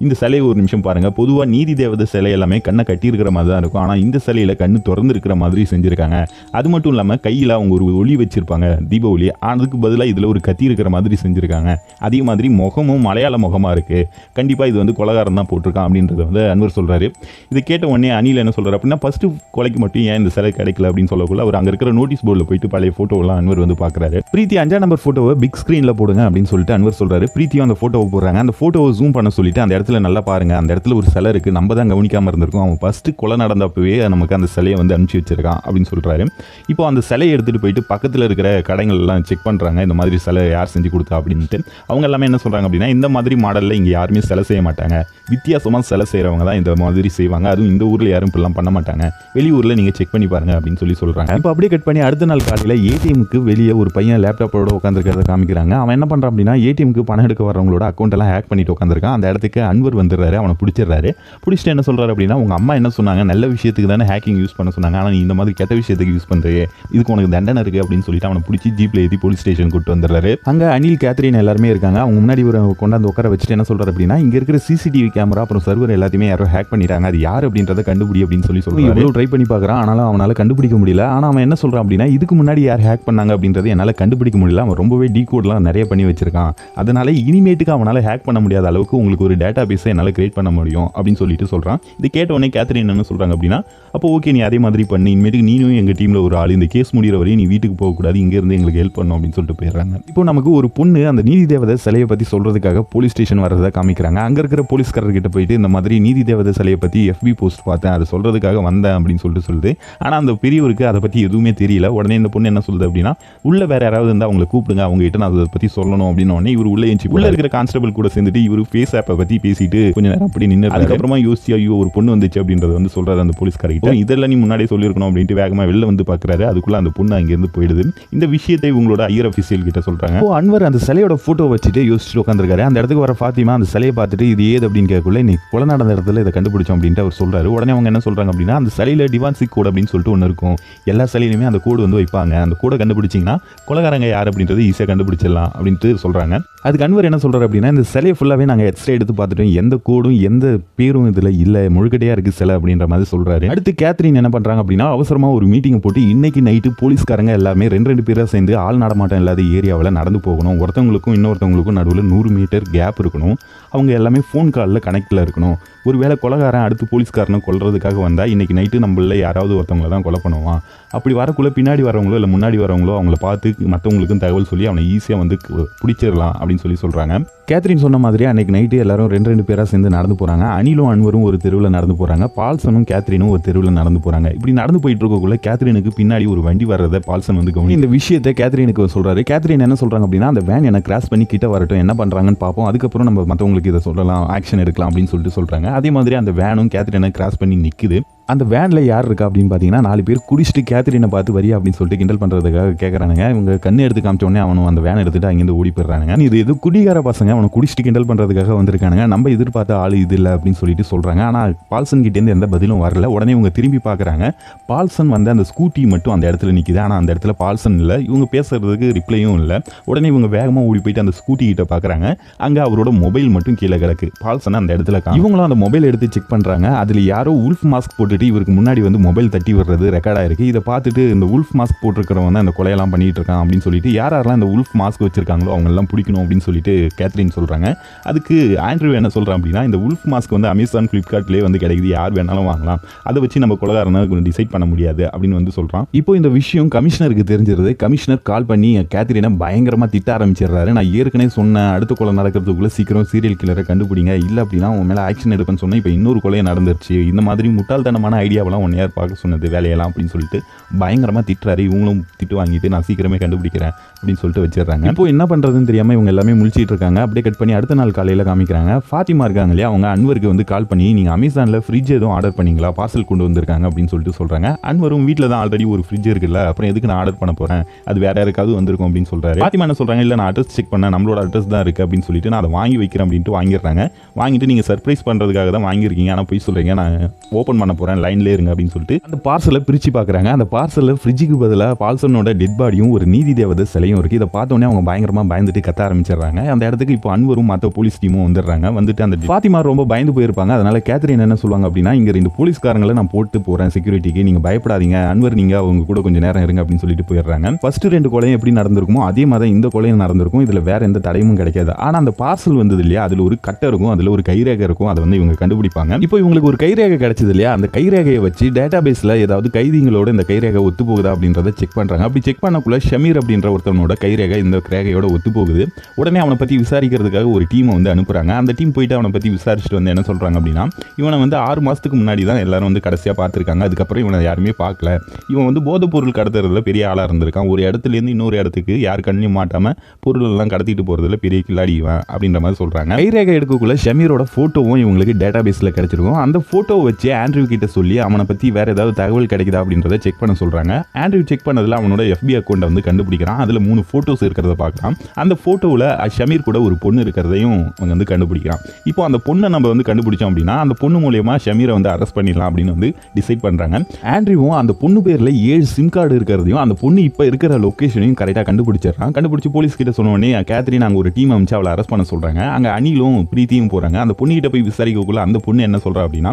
இந்த சிலையை ஒரு நிமிஷம் பாருங்க, பொதுவாக நீதி தேவதை சிலை எல்லாமே கண்ணை கட்டியிருக்கிற மாதிரி தான் இருக்கும், ஆனால் இந்த சிலையில் கண்ணு திறந்து இருக்கிற மாதிரி செஞ்சுருக்காங்க. அது மட்டும் இல்லாமல் கையில் அவங்க ஒரு ஒளி வச்சிருப்பாங்க, தீப ஒளி, அதுக்கு பதிலாக இதில் ஒரு கத்தி இருக்கிற மாதிரி செஞ்சுருக்காங்க. அதே மாதிரி முகமும் மலையாள முகமாக இருக்குது, கண்டிப்பாக இது வந்து கொலகாரம் தான் போட்டிருக்கான் அப்படின்றத வந்து அன்வர் சொல்கிறாரு. இதை கேட்ட உடனே அனில் என்ன சொல்கிறார் அப்படின்னா, ஃபஸ்ட்டு கொலைக்கு மட்டும் ஏன் இந்த சிலை கிடைக்கல அப்படின்னு சொல்லக்குள்ள அவர் அங்கே இருக்கிற நோட்டீஸ் போர்டில் போயிட்டு பழைய ஃபோட்டோவெல்லாம் அன்வர் வந்து பார்க்குறாரு. பிரீத்தி 5ஆம் நம்பர் ஃபோட்டோவை பிக் ஸ்க்ரீனில் போடுங்க அப்படின்னு சொல்லிட்டு அன்வர் சொல்கிறாரு. பிரீத்தியும் அந்த ஃபோட்டோவை போடுறாங்க. அந்த ஃபோட்டோவை ஜூம் பண்ண சொல்லிட்டு அந்த இடத்துல நல்லா பாருங்க, அந்த இடத்துல ஒரு சிலை இருக்கு, நம்ம தான் கவனிக்காம இருந்திருக்கோம், அவன் ஃபர்ஸ்ட் கொலை நடந்தப்பவே நமக்கு அந்த சிலையை வந்து அனுப்பிச்சு வச்சிருக்கான் அப்படின்னு சொல்றாரு. இப்போ அந்த சிலையை எடுத்துட்டு போயிட்டு பக்கத்தில் இருக்கிற கடைகள் எல்லாம் செக் பண்றாங்க, இந்த மாதிரி சிலை யார் செஞ்சு கொடுத்தா அப்படின்ட்டு. அவங்க எல்லாமே என்ன சொல்றாங்க அப்படின்னா, இந்த மாதிரி மாடல்ல இங்க யாருமே சிலை செய்ய மாட்டாங்க, வித்தியாசமா சிலை செய்யறவங்க தான் இந்த மாதிரி செய்வாங்க, அதுவும் இந்த ஊர்ல யாரும் இப்பெல்லாம் பண்ண மாட்டாங்க, வெளியூர்ல நீங்க செக் பண்ணி பாருங்க அப்படின்னு சொல்றாங்க. இப்போ அப்படியே கட் பண்ணி அடுத்த நாள் காலையில ஏடிஎம்க்கு வெளியே ஒரு பையன் லேப்டாப்போட உட்காந்துருக்கிறத காமிக்கிறாங்க. அவன் என்ன பண்றான் அப்படின்னா, ஏடிஎம்க்கு பணம் எடுக்க வரவங்களோட அக்கௌண்ட் எல்லாம் ஹேக் பண்ணிட்டு உட்காந்துருக்கான். அந்த இடத்துக்கு அன்வர் வந்துடுறாரு. அவனை பிடிச்சிடுறாரு. பிடிச்சிட்டு என்ன சொல்றாரு அப்படின்னா, உங்க அம்மா என்ன சொன்னாங்க, நல்ல விஷயத்துக்கு தானே ஹேக்கிங் யூஸ் பண்ண சொன்னாங்க, ஆனால் நீ இந்த மாதிரி கெட்ட விஷயத்துக்கு யூஸ் பண்றே, இதுக்கு உனக்கு தண்டனை இருக்கு அப்படின்னு சொல்லிட்டு அவனை பிடிச்சி ஜீப்ல ஏற்றி போலீஸ் ஸ்டேஷன் கூட்டு வந்துடுறாரு. அங்க அனில் கேத்ரின் எல்லாருமே இருக்காங்க. அவங்க முன்னாடி ஒரு கொண்டாந்து உட்கார வச்சுட்டு என்ன சொல்றாரு அப்படின்னா, இங்க இருக்கிற சிசிடிவி கேமரா அப்புறம் சர்வர் எல்லாத்தையுமே யாரோ ஹேக் பண்ணிட்டாங்க, அது யார் அப்படின்றத கண்டுபிடி அப்படின்னு சொல்றாரு. எவ்வளவு ட்ரை பண்ணி பார்க்கறான், ஆனாலும் அவனால கண்டுபிடிக்க முடியல. ஆனா அவன் என்ன சொல்றான் அப்படின்னா, இதுக்கு முன்னாடி யார் ஹேக் பண்ணாங்க அப்படின்றத என்னால கண்டுபிடிக்க முடியல, அவன் ரொம்பவே டீகோட்லாம் நிறைய பண்ணி வச்சிருக்கான், அதனால இனிமேட்டுக்கு அவனால ஹேக் பண்ண முடியாத அளவுக்கு உங்களுக்கு ஒரு டேட்டா பேஸை என்னால் கிரியேட் பண்ண முடியும் அப்படின்னு சொல்லிட்டு சொல்றான். இது கேட்ட உடனே கேத்ரின் என்ன சொல்றாங்க அப்படின்னா, அப்போ ஓகே நீ அதே மாதிரி பண்ணி இனிமேட்டுக்கு நீனும் எங்க டீம்ல ஒரு ஆள், இந்த கேஸ் முடிகிற வரையும் நீ வீட்டுக்கு போகக்கூடாது, இங்க இருந்து எங்களுக்கு ஹெல்ப் பண்ணும் அப்படின்னு சொல்லிட்டு போயிடுறாங்க. இப்போ நமக்கு ஒரு பொண்ணு அந்த நீதி தேவதை சிலையை பத்தி சொல்றதுக்காக போலீஸ் ஸ்டேஷன் வரதை காமிக்கிறாங்க. அங்க இருக்கிற போலீஸ்காரர்கிட்ட போயிட்டு இந்த மாதிரி நீதி தேவதை சிலையை பத்தி FB போஸ்ட் பார்த்தேன், அதை சொல்றதுக்காக வந்தேன் அப்படின்னு சொல்லுது. ஆனா அந்த பெரியவருக்கு அதை பத்தி எதுவுமே தெரியல. உடனே இந்த பொண்ணு என்ன சொல்லுது அப்படின்னா, உள்ள வேற யாராவது இருந்தா அவங்களை கூப்பிடுங்க, அவங்க கிட்ட நான் அதை பத்தி சொல்லணும் அப்படின்னு உடனே இவர் உள்ள ஏஞ்சி உள்ள இருக்கிற கான்ஸ்டபிள் கூட சேர்ந்துட்டு இவர் ஃபேஸ் ஆப்பை பத்தி பேசிட்டு கொஞ்ச நேரம் அப்படி நின்று அதுக்கப்புறமா யோசிச்சு ஐயோ ஒரு பொண்ணு வந்துச்சு அப்படின்றத வந்து சொல்றாரு அந்த போலீஸ்காரர்கிட்ட. இதெல்லாம் நீ முன்னாடியே சொல்லியிருக்கணும் அப்படின்ட்டு வேகமா வெளில வந்து பாக்குறாரு. அதுக்குள்ள அந்த பொண்ணு அங்கிருந்து போயிடுது. இந்த விஷயத்தை உங்களோட ஐயர் அபிஷியல் கிட்ட சொல்றாங்க. அன்வர் அந்த சிலையோட போட்டோ வச்சுட்டு யோசிச்சுட்டு உட்காந்துருக்காரு. அந்த இடத்துக்கு வர ஃபாத்திமா அந்த சிலையை பார்த்துட்டு இது ஏது அப்படின்னு கேட்கல, நீ கொலை நடந்த இடத்துல இதை கண்டுபிடிச்சோம் அப்படின்ட்டு அவர் சொல்றாரு. உடனே அவங்க என்ன சொல்றாங்க அப்படின்னா, அந்த சிலையில டிவான்சிக் கோட் அப்படின்னு சொல்லிட்டு ஒன்று இருக்கும், எல்லா சிலையிலுமே அந்த கோடு வந்து வைப்பாங்க, அந்த கோடை கண்டுபிடிச்சிங்கன்னா கொலைகாரங்க யார் அப்படின்றது ஈஸியாக கண்டுபிடிச்சிடலாம் அப்படின்ட்டு சொல்றாங்க. அதுக்கு அன்வர் என்ன சொல்றாரு அப்படின்னா, இந்த சிலையை ஃபுல்லாவே நாங்கள் எக்ஸ்ட்ரா எடுத்து பார்த்துட்டோம், எந்த கோடும் எந்த பேரும் இதுல இல்ல, முழுக்கடையா இருக்கு சிலை அப்படின்ற மாதிரி சொல்றாரு. அடுத்து கேத்ரின் என்ன பண்றாங்க அப்படின்னா, அவசரமா ஒரு மீட்டிங் போட்டு இன்னைக்கு நைட்டு போலீஸ்காரங்க எல்லாமே 2 பேரா சேர்ந்து ஆள் நடமாட்டம் இல்லாத ஏரியாவில் நடந்து போகணும், ஒருத்தவங்களுக்கும் இன்னொருத்தவங்களுக்கும் நடுவில் 100 மீட்டர் கேப் இருக்கணும், அவங்க எல்லாமே ஃபோன் காலில் கனெக்டில் இருக்கணும், ஒருவேளை கொலைகாரன் அடுத்து போலீஸ்காரனை கொல்றதுக்காக வந்தால் இன்னைக்கு நைட்டு நம்மள யாராவது ஒருத்தவங்களை தான் கொலை பண்ணுவான், அப்படி வரக்குள்ள பின்னாடி வரவங்களோ இல்லை முன்னாடி வரவங்களோ அவங்கள பார்த்து மற்றவங்களுக்கும் தகவல் சொல்லி அவனை ஈஸியாக வந்து பிடிச்சிடலாம் அப்படின்னு சொல்கிறாங்க. கேத்ரின் சொன்ன மாதிரி அன்னைக்கு நைட்டு எல்லாரும் 2 பேரா சேர்ந்து நடந்து போறாங்க. அனிலும் அன்வரும் ஒரு தெருவில் நடந்து போறாங்க. பால்சனும் கேத்ரினும் ஒரு தெருவில் நடந்து போறாங்க. இப்படி நடந்து போயிட்டு இருக்கக்குள்ள கேத்ரினுக்கு பின்னாடி ஒரு வண்டி வர்றதை பால்சன் வந்து கவனி இந்த விஷயத்தை கேத்ரினுக்கு சொல்றாரு. கேத்ரின் என்ன சொல்றாங்க அப்படின்னா, அந்த வேன் என்ன கிராஸ் பண்ணி கிட்ட வரட்டும், என்ன பண்றாங்கன்னு பார்ப்போம், அதுக்கப்புறம் நம்ம மற்றவங்களுக்கு இதை சொல்லலாம், ஆக்ஷன் எடுக்கலாம் அப்படின்னு சொல்லிட்டு சொல்றாங்க. அதே மாதிரி அந்த வேனும் கேத்ரினை கிராஸ் பண்ணி நிக்குது. அந்த வேனில் யார் இருக்கா அப்படின்னு பார்த்தீங்கன்னா 4 பேர் குடிச்சிட்டு கேத்ரினை பார்த்து வரியா அப்படின்னு சொல்லிட்டு கிண்டல் பண்ணுறதுக்காக கேட்குறானுங்க. இவங்க கண்ணு எடுத்து காமிச்சோடனே அவனும் அந்த வேன் எடுத்துட்டு அங்கேருந்து ஓடி போயிடுறானுங்க. இது எது குடிகார பசங்க அவனை குடிச்சிட்டு கிண்டல் பண்ணுறதுக்காக வந்திருக்கானுங்க, நம்ம எதிர்பார்த்த ஆள் இது இல்லை அப்படின்னு சொல்லிட்டு சொல்கிறாங்க. ஆனால் பால்சன் கிட்டேருந்து எந்த பதிலும் வரல. உடனே இவங்க திரும்பி பார்க்குறாங்க. பால்சன் வந்து அந்த ஸ்கூட்டி மட்டும் அந்த இடத்துல நிற்கிது. ஆனால் அந்த இடத்துல பால்சன் இல்லை. இவங்க பேசுறதுக்கு ரிப்ளையும் இல்லை. உடனே இவங்க வேகமாக ஓடி போயிட்டு அந்த ஸ்கூட்டி கிட்ட பார்க்குறாங்க. அங்கே அவரோட மொபைல் மட்டும் கீழே கிடக்கு. பால்சன் அந்த இடத்துல இவங்களும் அந்த மொபைல் எடுத்து செக் பண்ணுறாங்க. அதில் யாரோ உல்ஃப் மாஸ்க் போட்டு இவருக்கு முன்னாடி வந்து மொபைல் தட்டி வர்றது ரெக்கார்ட் ஆயிருக்கு. இதை பார்த்துட்டு இந்த உல்ஃப் மாஸ்க் போட்டிருக்கிறவன் தான் இந்த கொலையெல்லாம் பண்ணிட்டு இருக்கான் அப்படின்னு சொல்லிட்டு யாரெல்லாம் இந்த உல்ஃப் மாஸ்க் வச்சிருக்காங்களோ அவங்க எல்லாம் பிடிக்கணும் அப்படின்னு சொல்லிட்டு கேத்ரின் சொல்றாங்க. அதுக்கு ஆண்ட்ரூ என்ன சொல்றான் அப்படின்னா, இந்த உல்ஃப் மாஸ்க் வந்து அமேசான் ஃபிளிப்கார்ட்லேயே வந்து கிடைக்குது, யார் வேணாலும் வாங்கலாம், அதை வச்சு நம்ம கொலைகாரனை டிசைட் பண்ண முடியாது அப்படின்னு வந்து சொல்றான். இப்போ இந்த விஷயம் கமிஷனருக்கு தெரிஞ்சிருது. கமிஷனர் கால் பண்ணி கேத்ரினை பயங்கரமா திட்ட ஆரம்பிச்சிடுறாரு. நான் ஏற்கனவே சொன்னேன், அடுத்த கொலை நடக்கிறதுக்குள்ள சீக்கிரம் சீரியல் கில்லரை கண்டுபிடிங்க, இல்லை அப்படின்னா உன் மேலே ஆக்ஷன் எடுப்பேன்னு சொன்னேன். இப்போ இன்னொரு கொலையை நடந்துருச்சு, இந்த மாதிரி முட்டாள்தனமான ஐடியாவெல்லாம் ஒன் யார் பார்க்க சொன்னது வேலையெல்லாம் அப்படின்னு சொல்லிட்டு பயங்கரமாக திட்டுறாரு. இவங்களும் திட்டு வாங்கிட்டு நான் சீக்கிரமே கண்டுபிடிக்கிறேன் அப்படின்னு சொல்லிட்டு வச்சிடறாங்க. இப்போ என்ன பண்ணுறதுன்னு தெரியாமல் இவங்க எல்லாமே முழிச்சிட்டு இருக்காங்க. அப்படியே கட் பண்ணி அடுத்த நாள் காலையில் காமிக்கிறாங்க. ஃபாத்திமா இருக்காங்க இல்லையா, அவங்க அன்வருக்கு வந்து கால் பண்ணி நீங்கள் அமேசானில் ஃப்ரிட்ஜ் எதுவும் ஆர்டர் பண்ணிங்களா, பார்சல் கொண்டு வந்திருக்காங்க அப்படின்னு சொல்லிட்டு சொல்கிறாங்க. அன்வரும் வீட்டில் தான் ஆல்ரெடி ஒரு ஃப்ரிட்ஜ் இருக்குல்ல, அப்புறம் எதுக்கு நான் ஆர்டர் பண்ண போகிறேன், அது வேற யாருக்காவது வந்திருக்கும் அப்படின்னு சொல்கிறாரு. ஃபாத்திமா என்ன சொல்கிறாங்க, இல்லை நான் அட்ரஸ் செக் பண்ணேன், நம்மளோட அட்ரஸ் தான் இருக்குது அப்படின்னு சொல்லிட்டு நான் அதை வாங்கி வைக்கிறேன் அப்படின்ட்டு வாங்கிடுறாங்க. வாங்கிட்டு நீங்கள் சர்ப்ரைஸ் பண்ணுறதுக்காக தான் வாங்கியிருக்கீங்க, ஆனால் போய் சொல்கிறீங்க, நான் ஓப்பன் பண்ண போகிறேன், லைன்லேயே இருங்க அப்படின்னு சொல்லிட்டு அந்த பார்சலை பிரித்து பார்க்குறாங்க. அந்த பார்சலில் ஃப்ரிட்ஜுக்கு பதிலாக பால்சனோட டெட் பாடியும் ஒரு நீதி தேவதை சிலையும் இருக்குது. இதை பார்த்தோன்னே அவங்க பயங்கரமாக பயந்துட்டு கத்த ஆரம்பிச்சிடுறாங்க. அந்த இடத்துக்கு இப்போ அன்வரும் மற்ற போலீஸ் டீமும் வந்துடுறாங்க. வந்துட்டு அந்த ஃபாத்திமா ரொம்ப பயந்து போயிருப்பாங்க. அதனால கேத்ரின் என்ன சொல்லுவாங்க அப்படின்னா, இங்கே 2 போலீஸ்காரங்களை நான் போட்டு போகிறேன் செக்யூரிட்டிக்கு, நீங்கள் பயப்படாதீங்க, அன்வர் நீங்கள் அவங்க கூட கொஞ்சம் நேரம் இருங்க அப்படின்னு சொல்லிட்டு போயிடுறாங்க. ஃபர்ஸ்ட் 2 கொலையும் எப்படி நடந்திருக்குமோ அதே மாதிரி இந்த கொலையும் நடந்திருக்கும். இதில் வேற எந்த தடையும் கிடைக்காது. ஆனால் அந்த பார்சல் வந்தது இல்லையா, அதில் ஒரு கட்டை இருக்கும், அதில் ஒரு கைரேகை இருக்கும், அதை வந்து இவங்க கண்டுபிடிப்பாங்க. இப்போ இவங்களுக்கு ஒரு கைரேகை கிடைச்சது இல்லையா, அந்த கைரேகையை வச்சு டேட்டா பேஸில் ஏதாவது கைதிகளோட இந்த கைரேகை ஒத்து போகுதா அப்படின்றத செக் பண்ணுறாங்க. அப்படி செக் பண்ணக்குள்ள ஷமீர் அப்படின்ற ஒருத்தவனோட கைரேகை இந்த ரேகையோட ஒத்து போகுது. உடனே அவனை பற்றி விசாரிக்கிறதுக்காக ஒரு டீமை வந்து அனுப்புறாங்க. அந்த டீம் போயிட்டு அவனை பற்றி விசாரிச்சுட்டு வந்து என்ன சொல்கிறாங்க அப்படின்னா, இவனை வந்து 6 மாதத்துக்கு முன்னாடி தான் எல்லாரும் வந்து கடைசியாக பார்த்துருக்காங்க, அதுக்கப்புறம் இவனை யாருமே பார்க்கல, இவன் வந்து போதைப் பொருள் கடத்துறதுல பெரிய ஆளாக இருந்திருக்கான், ஒரு இடத்துலேருந்து இன்னொரு இடத்துக்கு யார் கண்ணையும் மாட்டாமல் பொருள் எல்லாம் கடத்திட்டு போகிறதுல பெரிய கில்லாடி இவன் அப்படின்ற மாதிரி சொல்கிறாங்க. கைரேகை எடுக்கக்குள்ள ஷமீரோட ஃபோட்டோவும் இவங்களுக்கு டேட்டா பேஸில் கிடைச்சிருக்கும். அந்த ஃபோட்டோவை வச்சு ஆண்ட்ரூ கிட்ட சொல்லி அவனை பற்றி வேற ஏதாவது தகவல் கிடைக்குதா அப்படின்றத செக் பண்ண சொல்கிறாங்க. ஆண்ட்ரூ செக் பண்ணதில் அவனோட FB அக்கௌண்ட்டை வந்து கண்டுபிடிக்கிறான். அதில் 3 ஃபோட்டோஸ் இருக்கிறத பார்க்கலாம். அந்த ஃபோட்டோவில் ஷமீர் கூட ஒரு பொண்ணு இருக்கிறதையும் அவங்க வந்து கண்டுபிடிக்கிறான். இப்போ அந்த பொண்ணை நம்ம வந்து கண்டுபிடிச்சோம் அப்படின்னா அந்த பொண்ணு மூலமா ஷமீரை வந்து அரெஸ்ட் பண்ணிடலாம் அப்படின்னு வந்து டிசைட் பண்ணுறாங்க. ஆண்ட்ரூவும் அந்த பொண்ணு பேரில் 7 சிம் கார்டு இருக்கிறதையும் அந்த பொண்ணு இப்போ இருக்கிற லொக்கேஷனையும் கரெக்டாக கண்டுபிடிச்சிடறான். கண்டுபிடிச்சி போலீஸ் கிட்ட சொன்ன உடனே கேத்ரின் அங்கே ஒரு டீம் அமைச்சு அவளை அரெஸ்ட் பண்ண சொல்கிறாங்க. அங்கே அனிலும் பிரீத்தியும் போகிறாங்க. அந்த பொண்ணுகிட்ட போய் விசாரிக்கக்குள்ள அந்த பொண்ணு என்ன சொல்கிறா அப்படின்னா,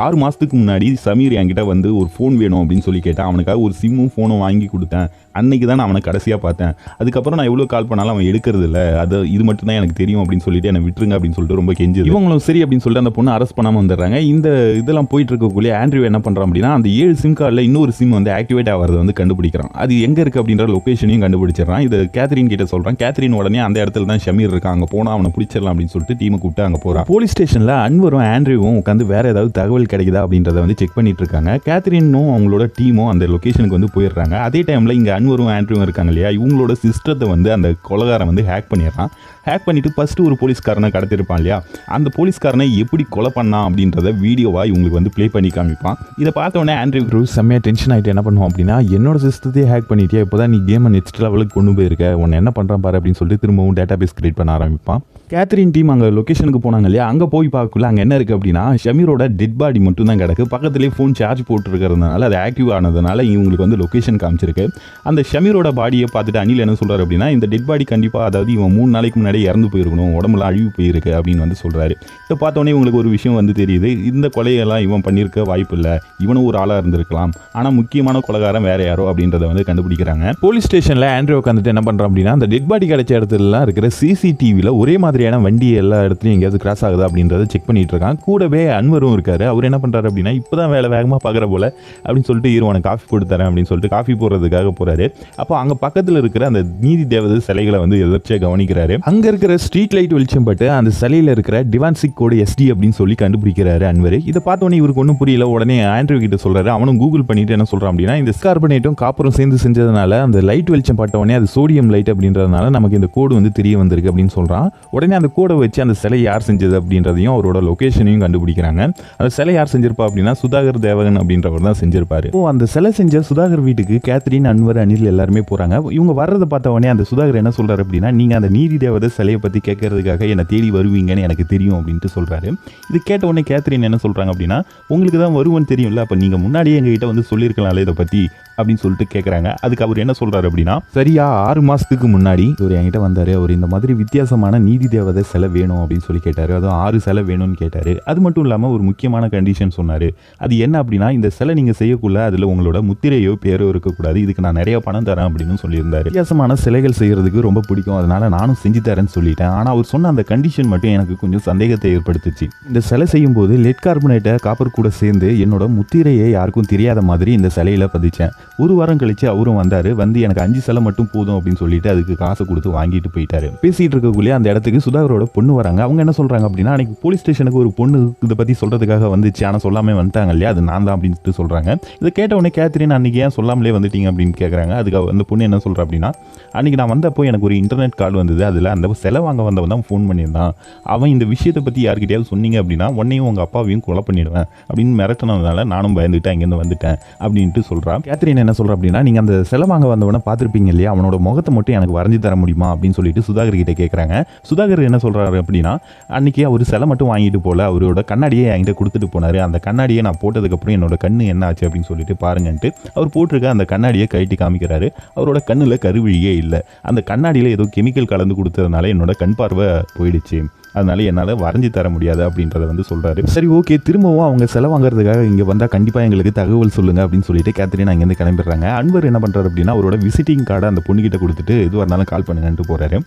6 மாதத்துக்கு முன்னாடி சமீர் என்கிட்ட வந்து ஒரு ஃபோன் வேணும் அப்படின்னு சொல்லி கேட்டான். அவனுக்காக ஒரு சிம்மும் ஃபோனும் வாங்கி கொடுத்தேன். அன்னைக்கு தான் நான் அவனை கடைசியாக பார்த்தேன். அதுக்கப்புறம் நான் எவ்வளோ கால் பண்ணாலும் அவன் எடுக்கிறது இல்லை, அது இது மட்டும் தான் எனக்கு தெரியும் அப்படின்னு சொல்லிட்டு என்னை விட்டுருங்க அப்படின்னு சொல்லிட்டு ரொம்ப கெஞ்சுது. இவங்களும் சரி அப்படின்னு சொல்லிட்டு அந்த பொண்ணு அரெஸ்ட் பண்ணாமல் வந்துடுறாங்க. இந்த இதெல்லாம் போயிட்டு இருக்கக்குள்ளே ஆண்ட்ரூ என்ன பண்ணுறான் அப்படின்னா, அந்த 7 சிம் கார்டில் இன்னொரு சிம் வந்து ஆக்டிவேட் ஆகிறத வந்து கண்டுபிடிக்கிறான். அது எங்கே இருக்குது அப்படின்ற லொக்கேஷனையும் கண்டுபிடிச்சிடறான். இது கேத்ரின் கிட்ட சொல்கிறான். கேத்ரின் உடனே அந்த இடத்துல தான் ஷமீர் இருக்கான், அங்கே போனால் அவனை பிடிச்சிடலாம் அப்படின்னு சொல்லிட்டு டீமை கூப்பிட்டு அங்கே போகிறான். போலீஸ் ஸ்டேஷனில் அன்வரும் ஆண்ட்ரூவும் உட்காந்து வேற ஏதாவது தகவல் கிடைக்குதா அப்படின்றத வந்து செக் பண்ணிட்டு இருக்காங்க. கேத்ரினும் அவங்களோட டீமும் அந்த லொக்கேஷனுக்கு வந்து போயிடுறாங்க. அதே டைமில் இங்கே அன்வரும் ஆண்ட்ரூவும் இருக்காங்க இல்லையா, இவங்களோட சிஸ்டத்தை வந்து அந்த கொலைகாரன் வந்து ஹேக் பண்ணிடுறான். ஹேக் பண்ணிட்டு ஃபர்ஸ்ட் ஒரு போலீஸ்காரனை கடத்திருப்பான் இல்லையா, அந்த போலீஸ்காரனை எப்படி கொலை பண்ணான் அப்படின்றத வீடியோவா இவங்களுக்கு வந்து ப்ளே பண்ணி காமிப்பான். இதை பார்த்த உடனே ஆண்ட்ரூ செம்மையாக டென்ஷன் ஆகிட்டு என்ன பண்ணுவோம் அப்படின்னா, என்னோட சிஸ்டத்தையே ஹேக் பண்ணிட்டியா, இப்போ தான் நீ கேமை நெக்ஸ்ட் லெவலுக்கு கொண்டு போயிருக்க, உன்னை என்ன பண்ணுறான் பாரு அப்படின்னு சொல்லிட்டு திரும்பவும் டேட்டா பேஸ் கிரியேட் பண்ண ஆரம்பிப்பான். கேத்ரின் டீம் அங்கே லொக்கேஷனுக்கு போனாங்க இல்லையா, அங்கே போய் பார்க்கல அங்கே என்ன இருக்குது அப்படின்னா, ஷமீரோட டெட் பாடி மட்டும் தான் கிடக்கு. பக்கத்துலேயே ஃபோன் சார்ஜ் போட்டுருக்கிறதுனால அது ஆக்டிவ் ஆனதுனால இவங்களுக்கு வந்து லொக்கேஷன் காமிச்சிருக்கு. அந்த ஷமீரோட பாடியை பார்த்துட்டு அனில் என்ன சொல்கிறார் அப்படின்னா, இந்த டெட் பாடி கண்டிப்பாக, அதாவது இவன் 3 நாளைக்கு முன்னாடி இறந்து போயிருக்கணும், உடம்புல அழிவு போயிருக்கு அப்படின்னு வந்து சொல்கிறாரு. இதை பார்த்தோன்னே இவங்களுக்கு ஒரு விஷயம் வந்து தெரியுது, இந்த கொலையெல்லாம் இவன் பண்ணியிருக்க வாய்ப்பு இல்லை, இவனும் ஒரு ஆளாக இருந்திருக்கலாம், ஆனால் முக்கியமான கொலைகாரன் வேற யாரோ அப்படின்றத வந்து கண்டுபிடிக்கிறாங்க. போலீஸ் ஸ்டேஷனில் ஆண்ட்ரூ உட்காந்துட்டு என்ன பண்ணுறான் அப்படின்னா, அந்த டெட் பாடி கிடைச்ச இடத்துலலாம் இருக்கிற CCTVயில் ஒரே மாதிரி மாதிரியான வண்டி எல்லா இடத்துலையும் எங்கேயாவது கிராஸ் ஆகுதா அப்படின்றத செக் பண்ணிட்டு இருக்கான். கூடவே அன்வரும் இருக்காரு. அவர் என்ன பண்ணுறாரு அப்படின்னா, இப்போ தான் வேகமாக பார்க்குற போல அப்படின்னு சொல்லிட்டு இருவான காஃபி கொடுத்துறேன் அப்படின்னு சொல்லிட்டு காஃபி போடுறதுக்காக போகிறாரு. அப்போ அங்கே பக்கத்தில் இருக்கிற அந்த நீதி தேவதை சிலைகளை வந்து எதிர்ச்சியாக கவனிக்கிறாரு. அங்கே இருக்கிற ஸ்ட்ரீட் லைட் வெளிச்சம் பட்டு அந்த சிலையில் இருக்கிற டிவான்சிக் கோடு SD அப்படின்னு சொல்லி கண்டுபிடிக்கிறாரு அன்வர். இதை பார்த்தோன்னே இவருக்கு ஒன்றும் புரியல. உடனே ஆண்ட்ரூ கிட்ட சொல்றாரு. அவனும் கூகுள் பண்ணிட்டு என்ன சொல்றான் அப்படின்னா, இந்த கார்பனேட்டும் காப்பரும் சேர்ந்து செஞ்சதுனால அந்த லைட் வெளிச்சம் பட்டவொடனே அது சோடியம் லைட் அப்படின்றதுனால நமக்கு இந்த கோடு வந்து தெரிய வந்திருக்கு அப்படின்னு சொல்றான். உடனே அந்த கோடை வச்சு அந்த சிலை யார் செஞ்சது அப்படின்றதையும் அவரோட லொகேஷனையும் கண்டுபிடிக்கிறாங்க. அந்த சிலை யார் செஞ்சிருப்பா அப்படின்னா சுதாகர் தேவகன் அப்படின்றவர் தான் செஞ்சிருப்பாரு. அந்த சிலை செஞ்ச சுதாகர் வீட்டுக்கு கேத்ரின், அன்வர், அனில் எல்லாருமே போறாங்க. இவங்க வர்றதை பார்த்த உடனே அந்த சுதாகர் என்ன சொல்றாரு அப்படின்னா, நீங்க அந்த நீதி தேவதை சிலையை பத்தி கேட்கறதுக்காக என்ன தேடி வருவீங்கன்னு எனக்கு தெரியும் அப்படின்ட்டு சொல்றாரு. இது கேட்ட உடனே கேத்ரின் என்ன சொல்றாங்க அப்படின்னா, உங்களுக்கு தான் வருவன் தெரியும்ல, அப்ப நீங்க முன்னாடியே எங்ககிட்ட வந்து சொல்லியிருக்கலாம்ல இதை பத்தி அப்படின்னு சொல்லிட்டு கேட்குறாங்க. அதுக்கு அவர் என்ன சொல்றாரு அப்படின்னா, சரியா 6 மாசத்துக்கு முன்னாடி இவர் என்கிட்ட வந்தாரு. அவர் இந்த மாதிரி வித்தியாசமான நீதி தேவதை சிலை வேணும் அப்படின்னு சொல்லி கேட்டாரு. அதுவும் 6 சிலை வேணும்னு கேட்டாரு. அது மட்டும் இல்லாமல் ஒரு முக்கியமான கண்டிஷன் சொன்னாரு. அது என்ன அப்படின்னா, இந்த சிலை நீங்க செய்யக்குள்ள அதுல உங்களோட முத்திரையோ பேரோ இருக்கக்கூடாது. இதுக்கு நான் நிறைய பணம் தரேன் அப்படின்னு சொல்லியிருந்தாரு. வித்தியாசமான சிலைகள் செய்யறதுக்கு ரொம்ப பிடிக்கும், அதனால நானும் செஞ்சு தரேன்னு சொல்லிட்டேன். ஆனா அவர் சொன்ன அந்த கண்டிஷன் மட்டும் எனக்கு கொஞ்சம் சந்தேகத்தை ஏற்படுத்துச்சு. இந்த சிலை செய்யும் போது லெட் கார்பனேட்டை காப்பர் கூட சேர்ந்து என்னோட முத்திரையை யாருக்கும் தெரியாத மாதிரி இந்த சிலையில பதிச்சேன். ஒரு வாரம் கழிச்சு அவரும் வந்தாரு. வந்து எனக்கு 5 சிலை மட்டும் போதும் அப்படின்னு சொல்லிட்டு அதுக்கு காசை கொடுத்து வாங்கிட்டு போயிட்டாரு. பேசிட்டு இருக்கக்குள்ளே அந்த இடத்துக்கு சுதாகரோட பொண்ணு வராங்க. அவங்க என்ன சொல்றாங்க அப்படின்னா, அன்னைக்கு போலீஸ் ஸ்டேஷனுக்கு ஒரு பொண்ணு இதை பத்தி சொல்றதுக்காக வந்துச்சு, ஆனா சொல்லாம வந்துட்டாங்க இல்லையா, அது நான் தான் அப்படின்னு சொல்றாங்க. இதை கேட்ட உடனே கேத்ரின், அன்னைக்கு ஏன் சொல்லாமலே வந்துட்டீங்க அப்படின்னு கேட்கறாங்க. அதுக்கு அந்த பொண்ணு என்ன சொல்றா அப்படின்னா, அன்னைக்கு நான் வந்தப்போ எனக்கு ஒரு இன்டர்நெட் கால் வந்தது. அதுல அந்த சிலை வாங்க வந்தவன் தான் ஃபோன் பண்ணியிருந்தான். அவன் இந்த விஷயத்தை பத்தி யார்கிட்டயாவது சொன்னீங்க அப்படின்னா உன்னையும் உங்க அப்பாவையும் கொலை பண்ணிடுவேன் அப்படின்னு மிரட்டினதுனால நானும் பயந்துட்டு அங்கேருந்து வந்துட்டேன் அப்படின்ட்டு சொல்றான். கேத்ரின் என்ன சொல்ற அப்படின்னா, நீங்க அந்த சிலை வாங்க வந்தவனை பார்த்திருப்பீங்க இல்லையா, அவனோட முகத்தை மட்டும் எனக்கு வரைஞ்சி தர முடியுமா அப்படின்னு சொல்லிட்டு சுதாகர் கிட்ட கேட்கறாங்க. சுதாகர் என்ன சொல்றாரு அப்படின்னா, அன்னைக்கு அவர் சிலை மட்டும் வாங்கிட்டு போல, அவரோட கண்ணாடியை என்கிட்ட கொடுத்துட்டு போனாரு. அந்த கண்ணாடியை நான் போட்டதுக்கு அப்புறம் என்னோட கண்ணு என்ன ஆச்சு அப்படின்னு சொல்லிட்டு பாருங்கன்ட்டு அவர் போட்டிருக்க அந்த கண்ணாடியை கழட்டி காமிக்கிறாரு. அவரோட கண்ணுல கருவிழியே இல்லை. அந்த கண்ணாடியில ஏதோ கெமிக்கல் கலந்து கொடுத்ததுனால என்னோட கண் பார்வை போயிடுச்சு, அதனால என்னால் வரைஞ்சி தர முடியாது அப்படின்றத வந்து சொல்றாரு. சரி ஓகே, திரும்பவும் அவங்க சிலை வாங்குறதுக்காக இங்கே வந்தால் கண்டிப்பாக எங்களுக்கு தகவல் சொல்லுங்க அப்படின்னு சொல்லிட்டு கேத்ரின் அங்கேருந்து கிளம்பிடுறாங்க. அன்வர் என்ன பண்ணுறாரு அப்படின்னா, அவரோட விசிட்டிங் கார்டை அந்த பொண்ணுகிட்ட கொடுத்துட்டு எதுவாக இருந்தாலும் கால் பண்ணுங்கன்ட்டு போறாரு.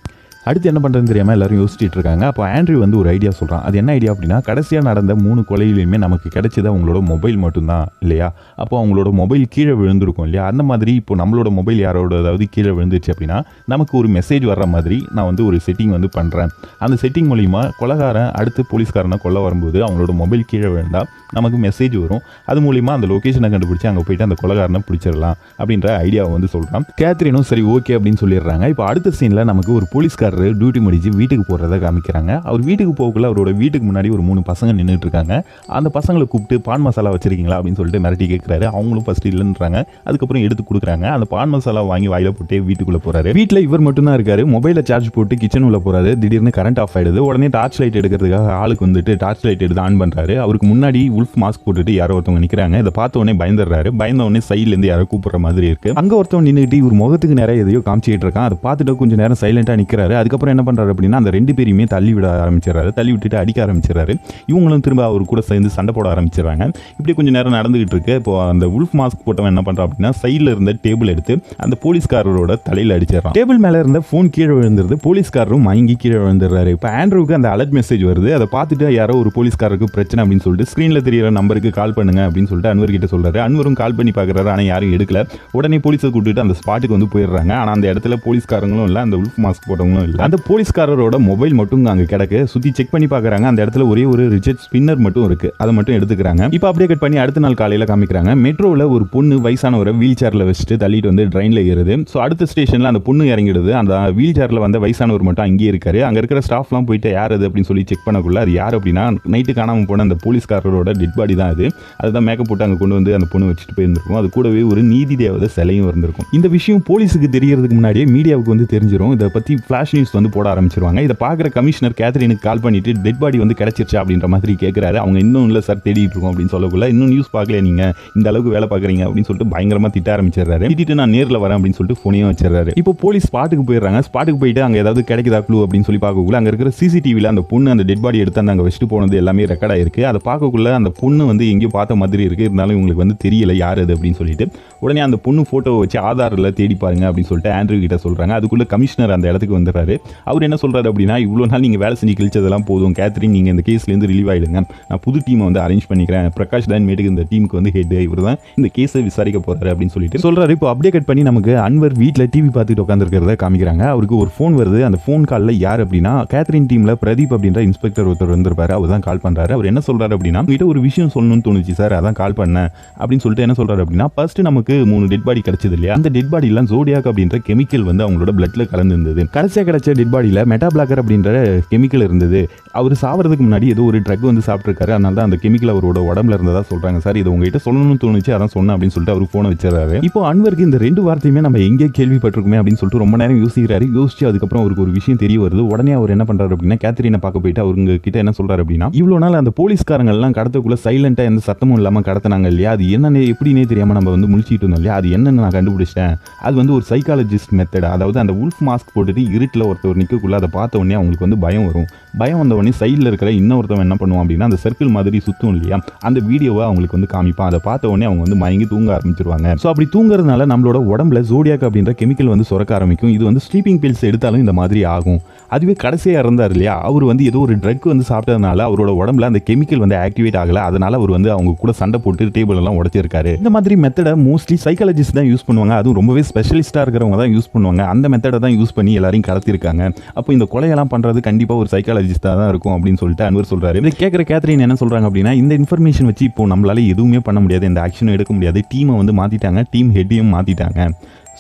அடுத்து என்ன பண்ணுறதுன்னு தெரியாமல் எல்லாரும் யோசிச்சுட்டு இருக்காங்க. அப்போ ஆண்ட்ரூ வந்து ஒரு ஐடியா சொல்கிறான். அது என்ன ஐடியா அப்படின்னா, கடைசியாக நடந்த 3 கொலையிலையுமே நமக்கு கிடைச்சது அவங்களோட மொபைல் மட்டும்தான் இல்லையா. அப்போ அவங்களோட மொபைல் கீழே விழுந்திருக்கும் இல்லையா, அந்த மாதிரி இப்போ நம்மளோட மொபைல் யாரோட அதாவது கீழே விழுந்துச்சு அப்படின்னா நமக்கு ஒரு மெசேஜ் வர்ற மாதிரி நான் வந்து ஒரு செட்டிங் வந்து பண்ணுறேன். அந்த செட்டிங் மூலிமா கொலைகாரன் அடுத்து போலீஸ்காரனை கொல்ல வரும்போது அவங்களோட மொபைல் கீழே விழுந்தால் நமக்கு மெசேஜ் வரும். அது மூலிமா அந்த லொக்கேஷனை கண்டுபிடிச்சி அங்கே போயிட்டு அந்த கொலைகாரனை பிடிச்சிடலாம் அப்படின்ற ஐடியாவை வந்து சொல்கிறான். கேத்ரினும் சரி ஓகே அப்படின்னு சொல்லிடுறாங்க. இப்போ அடுத்த சீனில் நமக்கு ஒரு போலீஸ்காரர் டியூட்டி முடிச்சு வீட்டுக்கு போகிறத காமிக்கிறாங்க. அவர் வீட்டுக்கு போகக்குள்ள அவரோட வீட்டுக்கு முன்னாடி ஒரு 3 பசங்க நின்றுட்டு இருக்காங்க. அந்த பசங்களை கூப்பிட்டு பான் மசாலா வச்சிருக்கீங்களா அப்படின்னு சொல்லிட்டு மிரட்டி கேட்குறாரு. அவங்களும் ஃபர்ஸ்ட் இல்லைன்றாங்க. அதுக்கப்புறம் எடுத்து கொடுக்குறாங்க. அந்த பான் மசாலா வாங்கி வாயில போட்டு வீட்டுக்குள்ளே போறாரு. வீட்டில் இவர் மட்டும் தான் இருக்காரு. மொபைலை சார்ஜ் போட்டு கிச்சன் உள்ள போறாரு. திடீர்னு கரண்ட் ஆஃப் ஆயிடுது. உடனே டார்ச் லைட் எடுக்கிறதுக்காக ஆளுக்கு வந்துட்டு டார்ச் லைட் எடுத்து ஆன் பண்றாரு. அவருக்கு முன்னாடி உல்ஃப் மாஸ்க் போட்டுட்டு யாரோ ஒருத்தவங்க நிற்கிறாங்க. இதை பார்த்த உடனே பயந்துடுறாரு. பயந்த உடனே சைட்லேருந்து யாரோ கூப்பிடுற மாதிரி இருக்கு. அங்க ஒருத்தவங்க நின்றுட்டு இவர் முகத்துக்கு நிறைய எதையோ காமிச்சிட்டு இருக்கான். அதை பார்த்துட்டு கொஞ்சம் நேரம் சைலண்டா நிற்கிறாரு. அதுக்கப்புறம் என்ன பண்றாரு அப்படின்னா, அந்த 2 பேரையுமே தள்ளி விட ஆரம்பிச்சிடறாரு. தள்ளி விட்டுட்டு அடிக்க ஆரம்பிச்சிடறாரு. இவங்களும் திரும்ப அவர் கூட சேர்ந்து சண்டை போட ஆரம்பிச்சிடறாங்க. இப்படி கொஞ்சம் நேரம் நடந்துகிட்டு இருக்கு. இப்போ அந்த உல்ஃப் மாஸ்க் போட்டவன் என்ன பண்றான் அப்படின்னா, சைடில் இருந்த டேபிள் எடுத்து அந்த போலீஸ்காரரோட தலையில அடிச்சிடறான். டேபிள் மேல இருந்த போன் கீழே விழுந்துருது. போலீஸ்காரரும் மயங்கி கீழே விழுந்துடுறாரு. இப்போ ஆண்ட்ரூவுக்கு அந்த அலர்ட் மெசேஜ் வருது. அதை பார்த்துட்டு யாரோ ஒரு போலீஸ்காரருக்கு பிரச்சனை அப்படின்னு சொல்லிட்டு ஸ்கிரீன்ல தெரியற நம்பருக்கு கால் பண்ணுங்க அப்படின்னு சொல்லிட்டு அன்வர் கிட்ட சொல்றாரு. அன்வரும் கால் பண்ணி பார்க்கறாரு. ஆனால் யாரும் எடுக்கல. உடனே போலீஸை கூட்டிட்டு அந்த ஸ்பாட்டுக்கு வந்து போயிடுறாங்க. ஆனால் அந்த இடத்துல போலீஸ்காரங்களும் இல்லை, அந்த உல்ஃப் மாஸ்க் போட்டவங்களும் இல்லை. அந்த போலீஸ்காரரோட மொபைல் மட்டும் அங்கே கிடக்கு. சுற்றி செக் பண்ணி பார்க்குறாங்க. அந்த இடத்துல ஒரே ஒரு ரிச்சர்ட் ஸ்பின்னர் மட்டும் இருக்கு. அதை மட்டும் எடுத்துக்கிறாங்க. இப்போ அப்படியே கட் பண்ணி அடுத்த நாள் காலையில் காமிக்கிறாங்க. மெட்ரோவில் ஒரு பொண்ணு வயசானவரை வீல் சேர்ல வச்சுட்டு தள்ளிட்டு வந்து ட்ரெயினில் ஏறுது. ஸோ அடுத்த ஸ்டேஷனில் அந்த பொண்ணு இறங்கிடுது. அந்த வீல் சேர்ல வந்த வயசானவர் மட்டும் அங்கேயே இருக்காரு. அங்கே இருக்கிற ஸ்டாஃப்லாம் போயிட்டு யார் அது அப்படின்னு சொல்லி செக் பண்ணக்குள்ள அது யார் அப்படின்னா, நைட்டு காணாமல் போன அந்த போலீஸ்காரரோட டெட் பாடி தான் அது. அதுதான் மேக்கப் போட்டு அங்கே கொண்டு வந்து அந்த பொண்ணு வச்சுட்டு போயிருந்திருக்கும். அது கூடவே ஒரு நீதி தேவதை சிலையும் இருந்திருக்கும். இந்த விஷயம் போலீஸுக்கு தெரியறதுக்கு முன்னாடியே மீடியாவுக்கு வந்து தெரிஞ்சிடும். இதை பற்றி ஃபிளாஷ் நியூஸ் வந்து போட ஆரம்பிச்சிருவாங்க. இதை பார்க்குற கமிஷனர் கேத்ரினுக்கு கால் பண்ணிட்டு டெட் பாடி வந்து கிடைச்சிருச்சா அப்படின்ற மாதிரி கேட்குறாரு. அவங்க இன்னும் இல்லை சார் தேடிட்டு இருக்கோம் அப்படின்னு சொல்லக்குள்ள, இன்னும் நியூஸ் பார்க்கல நீங்க, இந்த அளவுக்கு வேலை பார்க்குறீங்க அப்படின்னு சொல்லிட்டு பயங்கரமா திட்ட ஆரம்பிச்சிடுறாரு. திட்டிட்டு நான் நேரில் வரேன் அப்படின்னு சொல்லிட்டு ஃபோனையும் வச்சிடறாரு. இப்போ போலீஸ் ஸ்பாட்டுக்கு போயிடுறாங்க. ஸ்பாட்டுக்கு போயிட்டு அங்கே ஏதாவது கிடைக்குதா க்ளூ அப்படின்னு சொல்லி பார்க்கக்குள்ள அங்கே இருக்கிற சிசிடிவியில் அந்த பொண்ணு அந்த டெட் பாடி எடுத்து அங்கே வச்சுட்டு போனது எல்லாமே ரெக்கார்ட் ஆயிருக்கு. அதை பார்க்கக்குள்ள அந்த பொண்ணு வந்து எங்கேயோ பார்த்த மாதிரி இருக்குது, இருந்தாலும் இவங்களுக்கு வந்து தெரியல யார் அது அப்படின்னு சொல்லிட்டு உடனே அந்த பொண்ணு ஃபோட்டோவை வச்சு ஆதாரில் தேடி பாருங்க அப்படின்னு சொல்லிட்டு ஆண்ட்ரூ கிட்ட சொல்கிறாங்க. அதுக்குள்ளே கமிஷனர் அந்த இடத்துக்கு வந்துடுறாரு. அவர் என்ன சொல்கிறாரு அப்படின்னா, இவ்வளோ நாள் நீங்கள் வேலை செஞ்சு கிழிச்சதெல்லாம் போதும் கேத்ரின், நீங்கள் இந்த கேஸ்லேருந்து ரிலீவ் ஆகிடுங்க, நான் புது டீமை வந்து அரேஞ்ச் பண்ணிக்கிறேன், பிரகாஷ் தான் மேட்டுக்கு இந்த டீமுக்கு வந்து ஹெட், இவர் தான் இந்த கேஸை விசாரிக்க போகிறாரு அப்படின்னு சொல்லிட்டு சொல்கிறாரு. இப்போ அப்படியே கட் பண்ணி நமக்கு அன்வர் வீட்டில் டிவி பார்த்துட்டு உட்காந்துருக்கிறத காமிக்கிறாங்க. அவருக்கு ஒரு ஃபோன் வருது. அந்த ஃபோன் காலில் யார் அப்படின்னா கேத்ரின் டீமில் பிரதீப் அப்படின்ற இன்ஸ்பெக்டர் ஒருத்தர் வந்திருப்பாரு. அவர் தான் கால் பண்ணுறாரு. அவர் என்ன சொல்கிறாரு அப்படின்னா, உங்ககிட்ட ஒரு விஷயம் சொல்லணும்னு தோணுச்சு சார், அதான் கால் பண்ணேன் அப்படின்னு சொல்லிட்டு என்ன சொல்கிறாரு அப்படின்னா, ஃபர்ஸ்ட் நமக்கு 3 டெட் பாடி கிடைச்சது இல்லையா, அந்த டெட் பாடிலாம் ஜோடியாக் அப்படின்ற கெமிக்கல் வந்து அவங்களோட பிளட்ல கலந்து இருந்தது. கடைசியாக கிடைச்ச டெட் பாடியில் மெட்டா பிளாக்கர் அப்படின்ற கெமிக்கல் இருந்தது. அவர் சாவறதுக்கு முன்னாடி ஏதோ ஒரு ட்ரக் வந்து சாப்பிட்டுருக்காரு, அதனால தான் அந்த கெமிக்கல் அவரோட உடம்புல இருந்ததா சொல்றாங்க சார். இதை உங்ககிட்ட சொல்லணும்னு தோணுச்சு, அதான் சொன்னேன் அப்படின்னு சொல்லிட்டு அவர் போனை வச்சிடறாரு. இப்போ அன்வருக்கு இந்த 2 வார்த்தையுமே நம்ம எங்கே கேள்விப்பட்டிருக்குமே அப்படின்னு சொல்லிட்டு ரொம்ப நேரம் யோசிக்கிறாரு. யோசிச்சு அதுக்கப்புறம் அவருக்கு ஒரு விஷயம் தெரிய வருது. உடனே அவர் என்ன பண்றாரு அப்படின்னா, கேத்ரினை பார்க்க போயிட்டு அவங்க கிட்ட என்ன சொல்றாரு அப்படின்னா, இவ்வளோ நாள் அந்த போலீஸ்காரங்க எல்லாம் கடத்தக்குள்ள சைலண்டா எந்த சத்தமும் இல்லாம கடத்தினாங்க இல்லையா, அது என்னன்னு எப்படின்னே தெரியாம நம்ம வந்து முழிச்சிட்டு இருந்தோம் இல்லையா, அது என்னன்னு நான் கண்டுபிடிச்சிட்டேன். அது வந்து ஒரு சைக்காலஜிஸ்ட் மெத்தட். அதாவது அந்த உல்ஃப் மாஸ்க் போட்டுட்டு இருட்டில் ஒருத்தர் நிற்கக்குள்ள அதை பார்த்த உடனே அவங்களுக்கு வந்து பயம் வரும். பயம் வந்த உடனே சைடில் இருக்கிற இன்னொருத்தவன் என்ன பண்ணுவான் அப்படின்னா, அந்த சர்க்கிள் மாதிரி சுத்தும் இல்லையா, அந்த வீடியோவை அவங்களுக்கு வந்து காமிப்பான். அதை பார்த்த உடனே அவங்க வந்து மயங்கி தூங்க ஆரம்பிச்சிருவாங்க. ஸோ அப்படி தூங்குறதுனால நம்மளோட உடம்புல ஜோடியாக் அப்படின்ற கெமிக்கல் வந்து சுரக்க ஆரம்பிக்கும். இது வந்து ஸ்லீப்பிங் பில்ஸ் எடுத்தாலும் இந்த மாதிரி ஆகும். அதுவே கடைசியாக இருந்தார் இல்லையா, அவர் வந்து ஏதோ ஒரு ட்ரக் வந்து சாப்பிட்டதுனால அவரோட உடம்புல அந்த கெமிக்கல் வந்து ஆக்டிவேட் ஆகல. அதனால அவர் வந்து அவங்க கூட சண்டை போட்டு டேபிள் எல்லாம் உடைச்சிருக்காரு. இந்த மாதிரி மெத்தடை மோஸ்ட்லி சைக்காலஜிஸ்ட் தான் யூஸ் பண்ணுவாங்க. அதுவும் ரொம்பவே ஸ்பெஷலிஸ்டாக இருக்கிறவங்க தான் யூஸ் பண்ணுவாங்க. அந்த மெத்தடை தான் யூஸ் பண்ணி எல்லாரையும் கடத்திருக்காங்க. அப்போ இந்த கொலையெல்லாம் பண்ணுறது கண்டிப்பாக ஒரு சைக்காலஜிஸ்டாக தான் இருக்கும் அப்படின்னு சொல்லிட்டு அன்வர் சொல்கிறாரு. இதை கேட்குற கேத்ரின் என்ன சொல்கிறாங்க அப்படின்னா, இந்த இன்ஃபர்மேஷன் வச்சு இப்போ நம்மளால எதுவுமே பண்ண முடியாது, இந்த ஆக்ஷனும் எடுக்க முடியாது, டீமை வந்து மாற்றிட்டாங்க, டீம் ஹெட்டையும் மாற்றிட்டாங்க.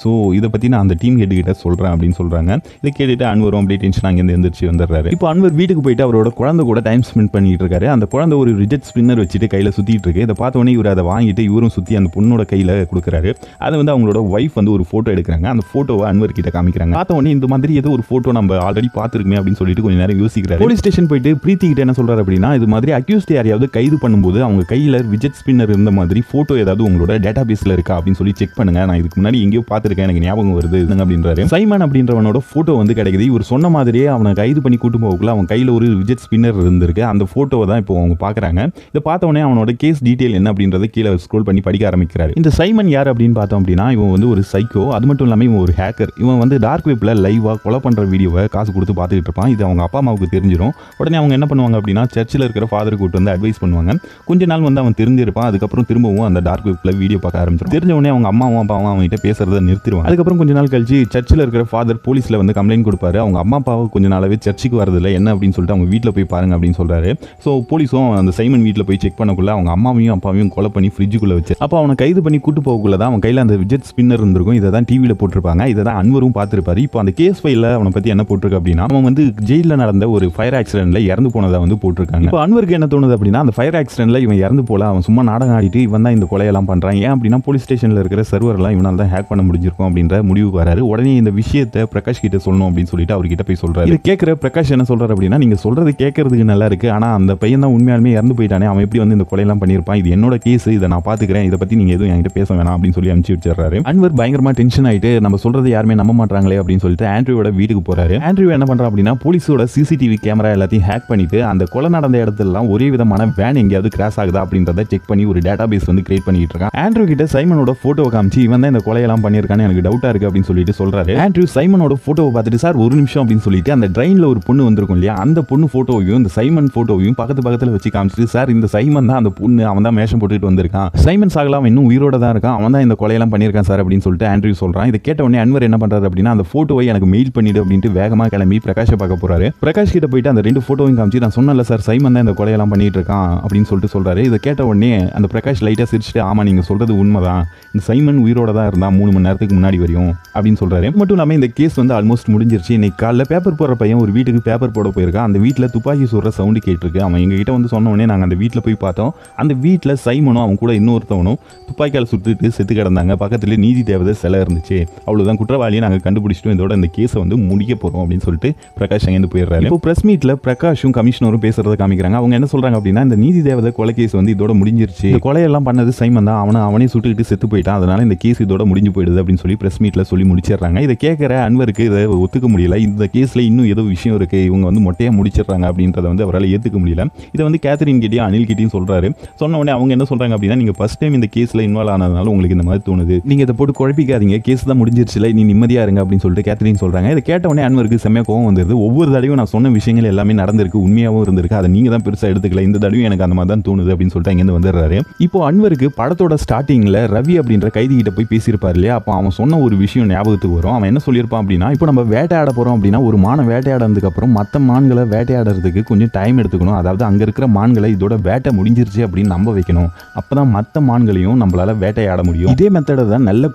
ஸோ இதை பற்றி நான் அந்த டீம் ஹெட் கிட்ட சொல்கிறேன் அப்படின்னு சொல்கிறாங்க. இதை கேட்டுட்டு அன்வரும் அப்படியே டென்ஷன் அங்கேருந்து எந்திரிச்சு வந்துடுறாரு. இப்போ அன்வர் வீட்டுக்கு போயிட்டு அவரோட குழந்தை கூட டைம் ஸ்பெண்ட் பண்ணிட்டு இருக்காரு. அந்த குழந்தை ஒரு ரிஜெட் ஸ்பின்னர் வச்சுட்டு கையில் சுற்றிட்டு இருக்கு. இதை பார்த்தோன்னே இவர் அதை வாங்கிட்டு இவரும் சுற்றி அந்த பொண்ணோட கையில் கொடுக்குறாரு. அதை வந்து அவங்களோட ஒய்ஃப் வந்து ஒரு ஃபோட்டோ எடுக்கிறாங்க. அந்த ஃபோட்டோவை அன்வர் கிட்ட காமிக்கிறாங்க. பார்த்தோன்னே இந்த மாதிரி ஏதோ ஒரு ஃபோட்டோ நம்ம ஆல்ரெடி பார்த்துருக்குமே அப்படின்னு சொல்லிட்டு கொஞ்சம் நேரம் யோசிக்கிறாரு. போலீஸ் ஸ்டேஷன் போயிட்டு பிரீத்தி கிட்ட என்ன சொல்றாரு அப்படின்னா, இது மாதிரி அக்யூஸ்ட் யாரையாவது கைது பண்ணும்போது அவங்க கையில் ரிஜெட் ஸ்பின்னர் இருந்த மாதிரி ஃபோட்டோ ஏதாவது உங்களோட டேட்டா பேஸில் இருக்கா அப்படின்னு சொல்லி செக் பண்ணுங்க, நான் இதுக்கு முன்னாடி எங்கேயோ பார்த்துருக்கேன், எனக்கு ஞாபகம் வருது அப்படின்றாரு. சைமன் அப்படின்றவனோட போட்டோ வந்து கிடைக்குது. இவர் சொன்ன மாதிரியே அவனை கைது பண்ணி கூட்டு போகக்குள்ள அவன் கையில் ஒரு ரிஜெட் ஸ்பின்னர் இருந்திருக்கு. அந்த போட்டோவை தான் இப்போ அவங்க பார்க்குறாங்க. இதை பார்த்த உடனே அவனோட கேஸ் டீட்டெயில் என்ன அப்படின்றத கீழே ஸ்க்ரோல் பண்ணி படிக்க ஆரம்பிக்கிறாரு. இந்த சைமன் யார் அப்படின்னு பார்த்தோம் அப்படின்னா, இவன் வந்து ஒரு சைக்கோ. அது மட்டும் இல்லாமல் இவன் ஒரு ஹேக்கர். இவன் வந்து டார்க் வெப்ல லைவாக கொலை பண்ணுற வீடியோவை காசு கொடுத்து பார்த்துக்கிட்டு இருப்பான். இது அவங்க அப்பா அம்மாவுக்கு தெரிஞ்சிடும். உடனே அவங்க என்ன பண்ணுவாங்க அப்படின்னா, சர்ச்சில் இருக்கிற ஃபாதர் கூட்டு வந்து அட்வைஸ் பண்ணுவாங்க. கொஞ்ச நாள் வந்து அவன் தெரிஞ்சிருப்பான். அதுக்கப்புறம் திரும்பவும் அந்த டார்க் வெப்ல வீடியோ பார்க்க ஆரம்பிச்சிடும். தெரிஞ்ச உடனே அவங்க அம்மாவும் அப்பாவும் அவங்ககிட்ட பேசுறதை நிறுத்திடுவாங்க. அதுக்கப்புறம் கொஞ்ச நாள் கழிச்சு சர்ச்சில் இருக்கிற ஃபாதர் போலீஸில் வந்து கம்ப்ளைண்ட் கொடுப்பாரு. அவங்க அம்மா அப்பாவை கொஞ்ச நாளாவே சர்ச்சுக்கு வரதில்லை, என்ன அப்படின்னு சொல்லிட்டு அவங்க வீட்டில் போய் பாருங்க அப்படின்னு சொல்றாரு. ஸோ போலீஸும் அந்த சைமன் வீட்டில் போய் செக் பண்ணக்குள்ள அவங்க அம்மாவையும் அப்பாவையும் கொலை பண்ணி ஃப்ரிட்ஜுக்குள்ள வச்சு அப்போ அவனை கைது பண்ணி கூட்டு போகக்குள்ள தான் அவன் கையில் அந்த ரிஜெட் ஸ்பின்னர் இருந்திருக்கும். இதை தான் டிவியில் போட்டிருப்பாங்க. இதை தான் அன்வரும் பார்த்துருப்பாரு. இப்போ அந்த கேஸ் ஃபைலில் அவனை பற்றி என்ன போட்டிருக்கு அப்படின்னா, அவன் வந்து ஜெயிலில் நடந்த ஒரு ஃபயர் ஆக்சிடென்ட்ல இறந்து போனதை வந்து போட்டிருக்காங்க. இப்போ அன்வருக்கு என்ன தோணுது அப்படின்னா, அந்த ஃபயர் ஆக்சிடென்ட்ல இவன் இறந்து போல, அவன் சும்மா நாடகம் ஆடிட்டு இவன் தான் இந்த கொலையெல்லாம் பண்ணுறான். ஏன் அப்படின்னா போலீஸ் ஸ்டேஷனில் இருக்கிற சர்வர்லாம் இவனால் தான் ஹேக் பண்ண முடிஞ்சிருக்கும் அப்படின்ற முடிவு வராரு. உடனே இந்த விஷயத்தை பிரகாஷ் கிட்ட சொல்லணும் அப்படின்னு சொல்லிட்டு அவர்கிட்ட போய் சொல்றாரு. இதை கேட்கிற பிரகாஷ் என்ன சொல்றாரு அப்படின்னா, நீங்க சொல்றது கேட்கறதுக்கு நல்லா இருக்கு, ஆனா அந்த பையன் தான் உண்மையாலுமே இறந்து போயிட்டானே, அவன் எப்படி வந்து இந்த கொலையெல்லாம் பண்ணியிருப்பான், இது என்னோட கேஸ், இதை நான் பாத்துக்கிறேன், இதை பத்தி நீங்க எதுவும் என்கிட்ட பேச வேணாம் அப்படின்னு சொல்லி அனுப்பிச்சு வச்சிடறாரு. அன்வர் பயங்கரமா டென்ஷன் ஆயிட்டு நம்ம சொல்றது யாருமே நம்ப மாட்டாங்களே அப்படின்னு சொல்லிட்டு ஆண்ட்ரூவோட வீட்டுக்கு போறாரு. ஆண்ட்ரூ என்ன பண்றான் அப்படின்னா, போலீஸோட சிசிடிவி கேமரா எல்லாத்தையும் ஹேக் பண்ணிட்டு அந்த கொலை நடந்த இடத்துலலாம் ஒரே விதமான வேன் எங்கேயாவது கிராஸ் ஆகுதா அப்படின்றத செக் பண்ணி ஒரு டேட்டா பேஸ் வந்து கிரியேட் பண்ணிட்டு இருக்கான். ஆண்ட்ரூ கிட்ட சைமனோட போட்டோ காமிச்சு இவன் தான் இந்த கொலையெல்லாம் பண்ணியிருக்கான்னு எனக்கு டவுட்டா இருக்கு அப்படின்னு சொல்லிட்டு சொல்றாரு. ஆண்ட்ரூ சைமனோட போட்டோவை பார்த்துட்டு, சார் ஒரு நிமிஷம் அப்படின்னு சொல்லிட்டு அந்த ட்ரெயினில் ஒரு பொண்ணு வந்திருக்கும் இல்லையா, அந்த பொண்ணு ஃபோட்டோவையும் இந்த சைமன் ஃபோட்டோவையும் பக்கத்தில் வச்சு காமிச்சிட்டு, சார் இந்த சைமன் தான் அந்த பொண்ணு, அவன் தான் மேஷம் போட்டுட்டு வந்திருக்கான், சைமன் சாகலாம் இன்னும் உயிரோட தான் இருக்கான், அவன் தான் இந்த கொலையெல்லாம் பண்ணியிருக்கான் சார் அப்படின்னு சொல்லிட்டு ஆண்ட்ரூ சொல்கிறான். இதை கேட்ட உடனே அன்வர் என்ன பண்ணுறாரு அப்படின்னா, அந்த ஃபோட்டோவை எனக்கு மெயில் பண்ணிடு அப்படின்ட்டு வேகமாக கிளம்பி பிரகாஷை பார்க்க போறாரு. பிரகாஷ் கிட்ட போயிட்டு அந்த 2 ஃபோட்டோவையும் காமிச்சு, நான் சொன்னல சார் சைமன் தான் இந்த கொலையெல்லாம் பண்ணிட்டு இருக்கான் அப்படின்னு சொல்லிட்டு சொல்றாரு. இதை கேட்ட உடனே அந்த பிரகாஷ் லைட்டாக சிரிச்சுட்டு, ஆமா நீங்கள் சொல்றது உண்மைதான், இந்த சைமன் உயிரோட தான் இருந்தான் 3 மணி நேரத்துக்கு முன்னாடி வரையும் அப்படின்னு சொல்றாரு. மட்டும் இல்லாமல் இந்த கேஸ் வந்து ஆல்மோஸ்ட் முடிஞ்சிருச்சு. இன்னைக்கு காலைல பேப்பர் போடுற பையன் ஒரு வீட்டுக்கு பேப்பர் போட போயிருக்கான். அந்த வீட்டில் துப்பாக்கி சுடுற சவுண்டு கேட்டிருக்கு. அவன் எங்ககிட்ட வந்து சொன்ன உடனே நாங்கள் அந்த வீட்டில் போய் பார்த்தோம். அந்த வீட்டில் சைமனும் அவன் கூட இன்னொருத்தவனும் துப்பாக்கியால் சுட்டுட்டு செத்து கிடந்தாங்க. பக்கத்துல நீதி தேவதை சிலை இருந்துச்சு. அவ்வளோதான், குற்றவாளியை நாங்கள் கண்டுபிடிச்சிட்டோம், இதோட இந்த கேஸை வந்து முடிக்க போகிறோம் அப்படின்னு சொல்லிட்டு பிரகாஷ் அங்கேருந்து போயிடுறாரு. இப்போ பிரஸ் மீட்டில் பிரகாஷும் கமிஷனரும் பேசுறதை காமிக்கிறாங்க. அவங்க என்ன சொல்றாங்க அப்படின்னா, இந்த நீதி தேவதை கொலை கேஸ் வந்து இதோட முடிஞ்சிருச்சு, இந்த கொலையெல்லாம் பண்ணது சைமன் தான், அவனே சுட்டுக்கிட்டு செத்து போயிட்டான், அதனால இந்த கேஸ் இதோட முடிஞ்சு போயிடுது அப்படின்னு அப்படின்னு சொல்லி பிரஸ் மீட்ல சொல்லி முடிச்சிடுறாங்க. இதை கேட்குற அன்வருக்கு இதை ஒத்துக்க முடியல. இந்த கேஸில் இன்னும் ஏதோ விஷயம் இருக்கு, இவங்க வந்து மொட்டையாக முடிச்சிடுறாங்க அப்படின்றத வந்து அவரால் ஏற்றுக்க முடியல. இதை வந்து கேத்தரின் கிட்டேயும் அனில் கிட்டேயும் சொல்றாரு. சொன்ன உடனே அவங்க என்ன சொல்றாங்க அப்படின்னா, நீங்க ஃபர்ஸ்ட் டைம் இந்த கேஸில் இன்வால்வ் ஆனதுனால உங்களுக்கு இந்த மாதிரி தோணுது, நீங்க இதை போட்டு குழப்பிக்காதீங்க, கேஸ் தான் முடிஞ்சிருச்சுல, நீ நிம்மதியா இருங்க அப்படின்னு சொல்லிட்டு கேத்தரின் சொல்றாங்க. இதை கேட்ட உடனே அன்வருக்கு செம்மையா கோவம் வந்துருது. ஒவ்வொரு தடவையும் நான் சொன்ன விஷயங்கள் எல்லாமே நடந்திருக்கு, உண்மையாகவும் இருந்திருக்கு, அதை நீங்க தான் பெருசா எடுத்துக்கல, இந்த தடவையும் எனக்கு அந்த மாதிரி தான் தோணுது அப்படின்னு சொல்லிட்டு அங்கேருந்து வந்துடுறாரு. இப்போ அன்வருக்கு படத்தோட ஸ்டார்டிங்ல ரவி அப்படின்ற கைதி கிட்ட போய் பேசியிருப்பாரு இல்லையா, அப்போ அவன் சொன்ன ஒரு விஷயம் ஞாபகத்துக்கு வரும். அவன் என்ன சொல்லியிருப்பான் அப்படின்னா, இப்போ நம்ம வேட்டையாட போறோம் அப்படின்னா ஒரு மானை வேட்டையாடுறதுக்கு அப்புறம் மற்ற மான்களை வேட்டையாடுறதுக்கு கொஞ்சம் டைம் எடுத்துக்கணும். அதாவது அங்க இருக்கிற மான்களை இதோட வேட்டை முடிஞ்சிருச்சு அப்படின்னு நம்ப வைக்கணும். அப்பதான் மற்ற மான்களையும் நம்மளால வேட்டையாட முடியும். இதே மெத்தடை தான் நல்ல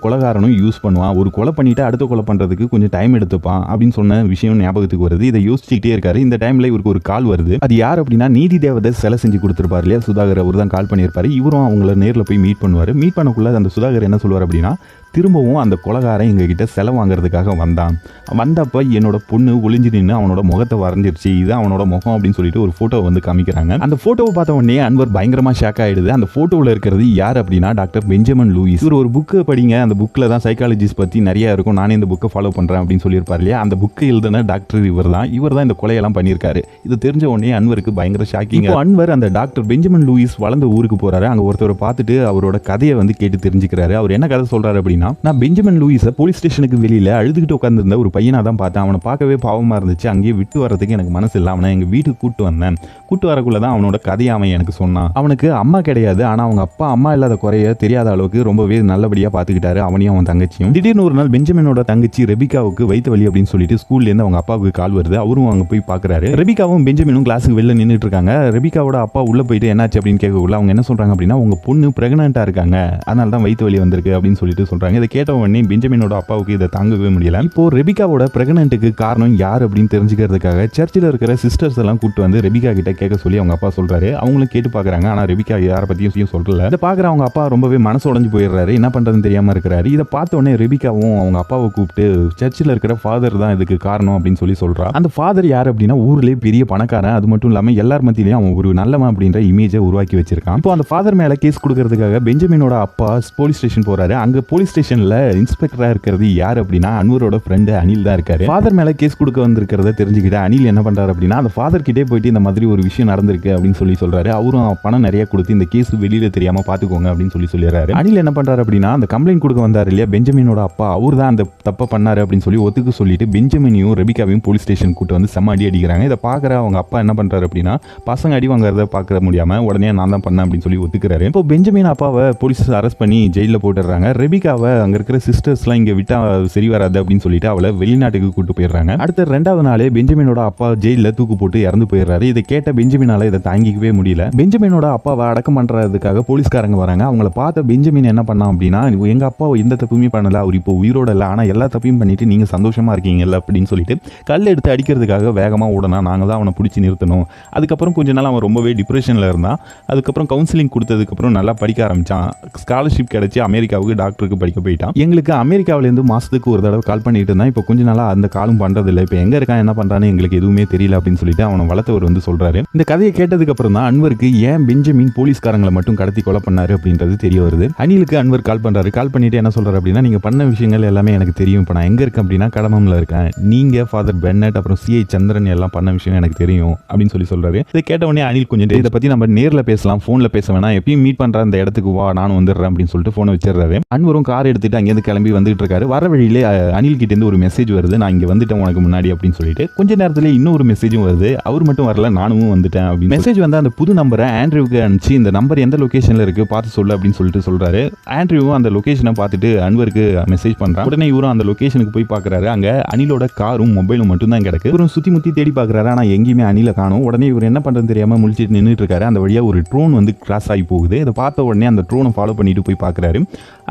கொலைகாரனும் யூஸ் பண்ணுவான். ஒரு கொலை பண்ணிட்டு அடுத்த கொலை பண்றதுக்கு கொஞ்சம் டைம் எடுத்துப்பான் அப்படின்னு சொன்ன விஷயம் ஞாபகத்துக்கு வருது. இதை யோசிச்சுக்கிட்டே இருக்காரு. இந்த டைம்ல இவருக்கு ஒரு கால் வருது. அது யார் அப்படின்னா, நீதி தேவதை சிலை செஞ்சு கொடுத்துருப்பாரு இல்லையா சுதாகர், அவர் தான் கால் பண்ணியிருப்பாரு. இவரும் அவங்கள நேரில் போய் மீட் பண்ணுவார். மீட் பண்ணக்குள்ள அந்த சுதாகர் என்ன சொல்லுவார் அப்படின்னா, திரும்பவும் அந்த கொலைகாரன் எங்ககிட்ட செலவு வாங்குறதுக்காக வந்தான். வந்தப்ப என்னோட பொண்ணு ஒளிஞ்சு நின்று அவனோட முகத்தை வரைஞ்சிருச்சு, இதுதான் அவனோட முகம் அப்படின்னு சொல்லிட்டு ஒரு போட்டோ வந்து காமிக்கிறாங்க. அந்த போட்டோவை பார்த்த உடனே அன்வர் பயங்கரமா ஷாக் ஆயிடுது. அந்த போட்டோவில் இருக்கிறது யார் அப்படின்னா டாக்டர் பெஞ்சமின் லூயிஸ். இவர் ஒரு புக்கு படிங்க, அந்த புக்கில் தான் சைக்காலஜிஸ்ட் பற்றி நிறைய இருக்கும், நானே இந்த புக்கை ஃபாலோ பண்ணுறேன் அப்படின்னு சொல்லியிருப்பார் இல்லையா. அந்த புக்கை எழுதின டாக்டர் இவர் தான் இந்த கொலையெல்லாம் பண்ணியிருக்காரு. இது தெரிஞ்ச உடனே அன்வருக்கு பயங்கர ஷாக்கிங். அன்வர் அந்த டாக்டர் பெஞ்சமின் லூயிஸ் வளர்ந்த ஊருக்கு போறாரு. அங்கே ஒருத்தரை பார்த்துட்டு அவரோட கதையை வந்து கேட்டு தெரிஞ்சுக்கிறாரு. அவர் என்ன கதை சொல்றாரு அப்படின்னா, நான் பெஞ்சமின் லூயிஸை போலீஸ் ஸ்டேஷனுக்கு வெளியில அழுதுகிட்டு உட்காந்துருந்த ஒரு பையனா தான் பார்த்தேன். அவனை பார்க்கவே பாவமா இருந்துச்சு. அங்கேயே விட்டு வரதுக்கு எனக்கு மனசு இல்லை. அவனை எங்க வீட்டுக்கு கூட்டு வந்தேன். கூட்டு வரக்குள்ளதான் அவனோட கதையை அவன் எனக்கு சொன்னான். அவனுக்கு அம்மா கிடையாது, ஆனா அவங்க அப்பா அம்மா இல்லாத குறைய தெரியாத அளவுக்கு ரொம்பவே நல்லபடியா பார்த்துக்கிட்டாரு அவனையும் அவன் தங்கச்சியும். திடீர்னு ஒரு நாள் பெஞ்சமினோட தங்கச்சி ரெபிகாவுக்கு வயிற்று வலி அப்படின்னு சொல்லிட்டு ஸ்கூல்ல இருந்து அவங்க அப்பாவுக்கு கால் வருது. அவரும் அங்க போய் பார்க்கறாரு. ரெபிகாவும் பெஞ்சமினும் கிளாஸுக்கு வெளில நின்றுட்டு இருக்காங்க. ரெபிகாவோட அப்பா உள்ள போயிட்டு என்னாச்சு அப்படின்னு கேட்கக்குள்ள அவங்க என்ன சொல்றாங்க அப்படின்னா, உங்க பொண்ணு பிரெக்னென்ட்டா இருக்காங்க, அதனால தான் வயிற்று வலி வந்திருக்கு அப்படின்னு சொல்லிட்டு சொல்றாங்க. இதை கேட்ட உடனே பெஞ்சமினோட அப்பாவுக்கு இதை தாங்கவே முடியல. இப்போ ரெபிகாவோட பிரெக்னன்ட்டுக்கு காரணம் யார் அப்படின்னு தெரிஞ்சுக்கிறதுக்காக சர்ச்சில் இருக்கிற சிஸ்டர்ஸ் எல்லாம் கூப்பிட்டு வந்து ரெபிகா கிட்ட கேட்க சொல்லி அவங்க அப்பா சொல்றாரு. அவங்களும் கேட்டு பாக்குறாங்க. ஆனா ரெபிகா யாரை பத்தியும் சொல்லல. இதை பாக்குற அவங்க அப்பா ரொம்பவே மனசு உடைஞ்சு போயிடுறாரு. என்ன பண்றதுன்னு தெரியாம இருக்கிறாரு. இதை பார்த்த உடனே ரெபிகாவும் அவங்க அப்பாவை கூப்பிட்டு சர்ச்சில் இருக்கிற ஃபாதர் தான் இதுக்கு காரணம் அப்படின்னு சொல்லி சொல்றா. அந்த ஃபாதர் யார் அப்படின்னா ஊர்லயே பெரிய பணக்காரன், அது மட்டும் இல்லாம எல்லார் மத்தியிலையும் அவன் ஒரு நல்லவன் அப்படின்ற இமேஜை உருவாக்கி வச்சிருக்கான். இப்போ அந்த ஃபாதர் மேல கேஸ் கொடுக்கறதுக்காக பெஞ்சமினோட அப்பா போலீஸ் ஸ்டேஷன் போறாரு. அங்க போலீஸ் ஸ்டேஷன்ல இன்ஸ்பெக்டரா இருக்கிறது யார் அப்படின்னா அன்வரோட ஃப்ரெண்டு அனில் தான் இருக்காரு. ஃபாதர் மேல கேஸ் கொடுக்க வந்திருக்கிறத தெரிஞ்சுக்கிட்டு அனில் என்ன பண்றாரு அப்படின்னா, அந்த ஃபாதர் கிட்டே போயிட்டு இந்த மாதிரி ஒரு விஷயம் நடந்திருக்கு அப்படின்னு சொல்லி சொல்றாரு. அவரும் பணம் நிறைய கொடுத்து இந்த கேஸ் வெளியில தெரியாம பாத்துக்கோங்க அப்படின்னு சொல்லி சொல்லிடுறாரு. அனில் என்ன பண்றாரு அப்படின்னா, அந்த கம்ப்ளைண்ட் கொடுக்க வந்தாரு இல்லையா பெஞ்சமினோட அப்பா, அவர் தான் அந்த தப்பை பண்ணாரு அப்படின்னு சொல்லி ஒத்துக்க சொல்லிட்டு பெஞ்சமினையும் ரெபிகாவையும் போலீஸ் ஸ்டேஷன் கூட்டு வந்து செம்ம அடி அடிக்கிறாங்க. இதை பாக்குற அவங்க அப்பா என்ன பண்றாரு அப்படின்னா, பசங்க அடி வாங்குறத பார்க்க முடியாம உடனே நான் தான் பண்ணேன் அப்படின்னு சொல்லி ஒத்துக்கிறாரு. இப்போ பெஞ்சமின் அப்பாவை போலீஸ் அரெஸ்ட் பண்ணி ஜெயில போட்டுறாங்க. ரெபிகாவை அங்க இருக்கிற சிஸ்டர்ஸ்லாம் இங்க விட்டா சரி வராது அப்படின்னு சொல்லிட்டு அவளை வெளிநாட்டுக்கு கூட்டு போயிடுறாங்க. அடுத்த 2வது நாளே பெஞ்சமினோட அப்பா ஜெயில தூக்கு போட்டு இறந்து போயிடுறாரு. இதை கேட்ட பெஞ்சமினால இதை தாங்கிக்கவே முடியல. பெஞ்சமினோட அப்பாவை அடக்கம் பண்றதுக்காக போலீஸ்காரங்க வராங்க. அவங்கள பார்த்த பெஞ்சமின் என்ன பண்ணான் அப்படின்னா, எங்க அப்பா எந்த தப்புமே பண்ணல, அவர் இப்போ உயிரோட இல்லை, ஆனா எல்லா தப்பையும் பண்ணிட்டு நீங்க சந்தோஷமா இருக்கீங்கல்ல அப்படின்னு சொல்லிட்டு கல் எடுத்து அடிக்கிறதுக்காக வேகமா ஓடனா. நாங்க தான் அவனை பிடிச்சி நிறுத்தணும். அதுக்கப்புறம் கொஞ்ச நாள் அவன் ரொம்பவே டிப்ரெஷன்ல இருந்தான். அதுக்கப்புறம் கவுன்சிலிங் கொடுத்ததுக்கு அப்புறம் நல்லா படிக்க ஆரம்பிச்சான். ஸ்காலர்ஷிப் கிடைச்சி அமெரிக்காவுக்கு டாக்டருக்கு படிக்க போயிட்டான். எங்களுக்கு அமெரிக்காவிலேருந்து மாசத்துக்கு ஒரு தடவை கால் பண்ணிட்டு இருந்தான். இப்போ கொஞ்ச நாளா அந்த காலும் பண்றதில்லை. இப்போ எங்க இருக்கான் என்ன பண்றான்னு எங்களுக்கு எதுவுமே தெரியல அப்படின்னு சொல்லிட்டு அவனை வளர்த்தவர் வந்து சொல்றாரு. இந்த கதையை கேட்டதுக்கு அப்புறம் தான் அன்வருக்கு ஏன் பெஞ்சமின் போலீஸ்காரங்களை மட்டும் கடத்தி கொலை பண்ணாரு அப்படின்றது தெரிய வருது. அனிலுக்கு அன்வர் கால் பண்றாரு. கால் பண்ணிட்டு என்ன சொல்றாரு அப்படின்னா, நீங்க பண்ண விஷயங்கள் எல்லாமே எனக்கு தெரியும். இப்போ நான் எங்க இருக்கேன் அப்படின்னா கடமம்ல இருக்கேன். நீங்க ஃபாதர் பென்னட் அப்புறம் சிஐ சந்திரன் எல்லாம் பண்ண விஷயம் எனக்கு தெரியும் அப்படின்னு சொல்லி சொல்றாரு. இதை கேட்ட உடனே அனில் கொஞ்சம் இதை பத்தி நம்ம நேரில் பேசலாம், போன்ல பேச வேணாம், எப்பயும் மீட் பண்ற அந்த இடத்துக்கு வா, நானும் வந்துடுறேன் அப்படின்னு சொல்லிட்டு போனை வச்சிடறாரு. அன்வரும் கார் எடுத்துட்டு அங்கேருந்து கிளம்பி வந்துட்டு இருக்காரு. வர வழியிலே அனில் கிட்ட இருந்து ஒரு மெசேஜ் வருது, நான் இங்க வந்துட்டேன் உனக்கு முன்னாடி அப்படின்னு சொல்லிட்டு. கொஞ்ச நேரத்துல இன்னொரு மெசேஜும் வருது, அவர் மட்டும் வரல நானும் வந்துட்டேன் அப்படின்னு. மெசேஜ் வந்து அந்த புது நம்பரை ஆண்ட்ரியூக்கு அனுப்பிச்சு இந்த நம்பர் எந்த லொகேஷன்ல இருக்கு பார்த்து சொல்லு அப்படின்னு சொல்லிட்டு சொல்றாரு. ஆண்ட்ரியூவும் அந்த லொகேஷனை பார்த்துட்டு அன்வருக்கு மெசேஜ் பண்றான். உடனே இவரும் அந்த லொகேஷனுக்கு போய் பார்க்கறாரு. அங்க அனிலோட காரும் மொபைலும் மட்டும் தான் கிடக்கு. இவரும் சுத்தி முத்தி தேடி பார்க்கறாரு. ஆனா எங்கேயுமே அனில காணோம். உடனே இவர் என்ன பண்றதுன்னு தெரியாம முழிச்சிட்டு நின்றுட்டு இருக்காரு. அந்த வழியா ஒரு ட்ரோன் வந்து கிராஸ் ஆகி போகுது. இதை பார்த்த உடனே அந்த ட்ரோனை ஃபாலோ பண்ணிட்டு போய் பார்க்கறாரு.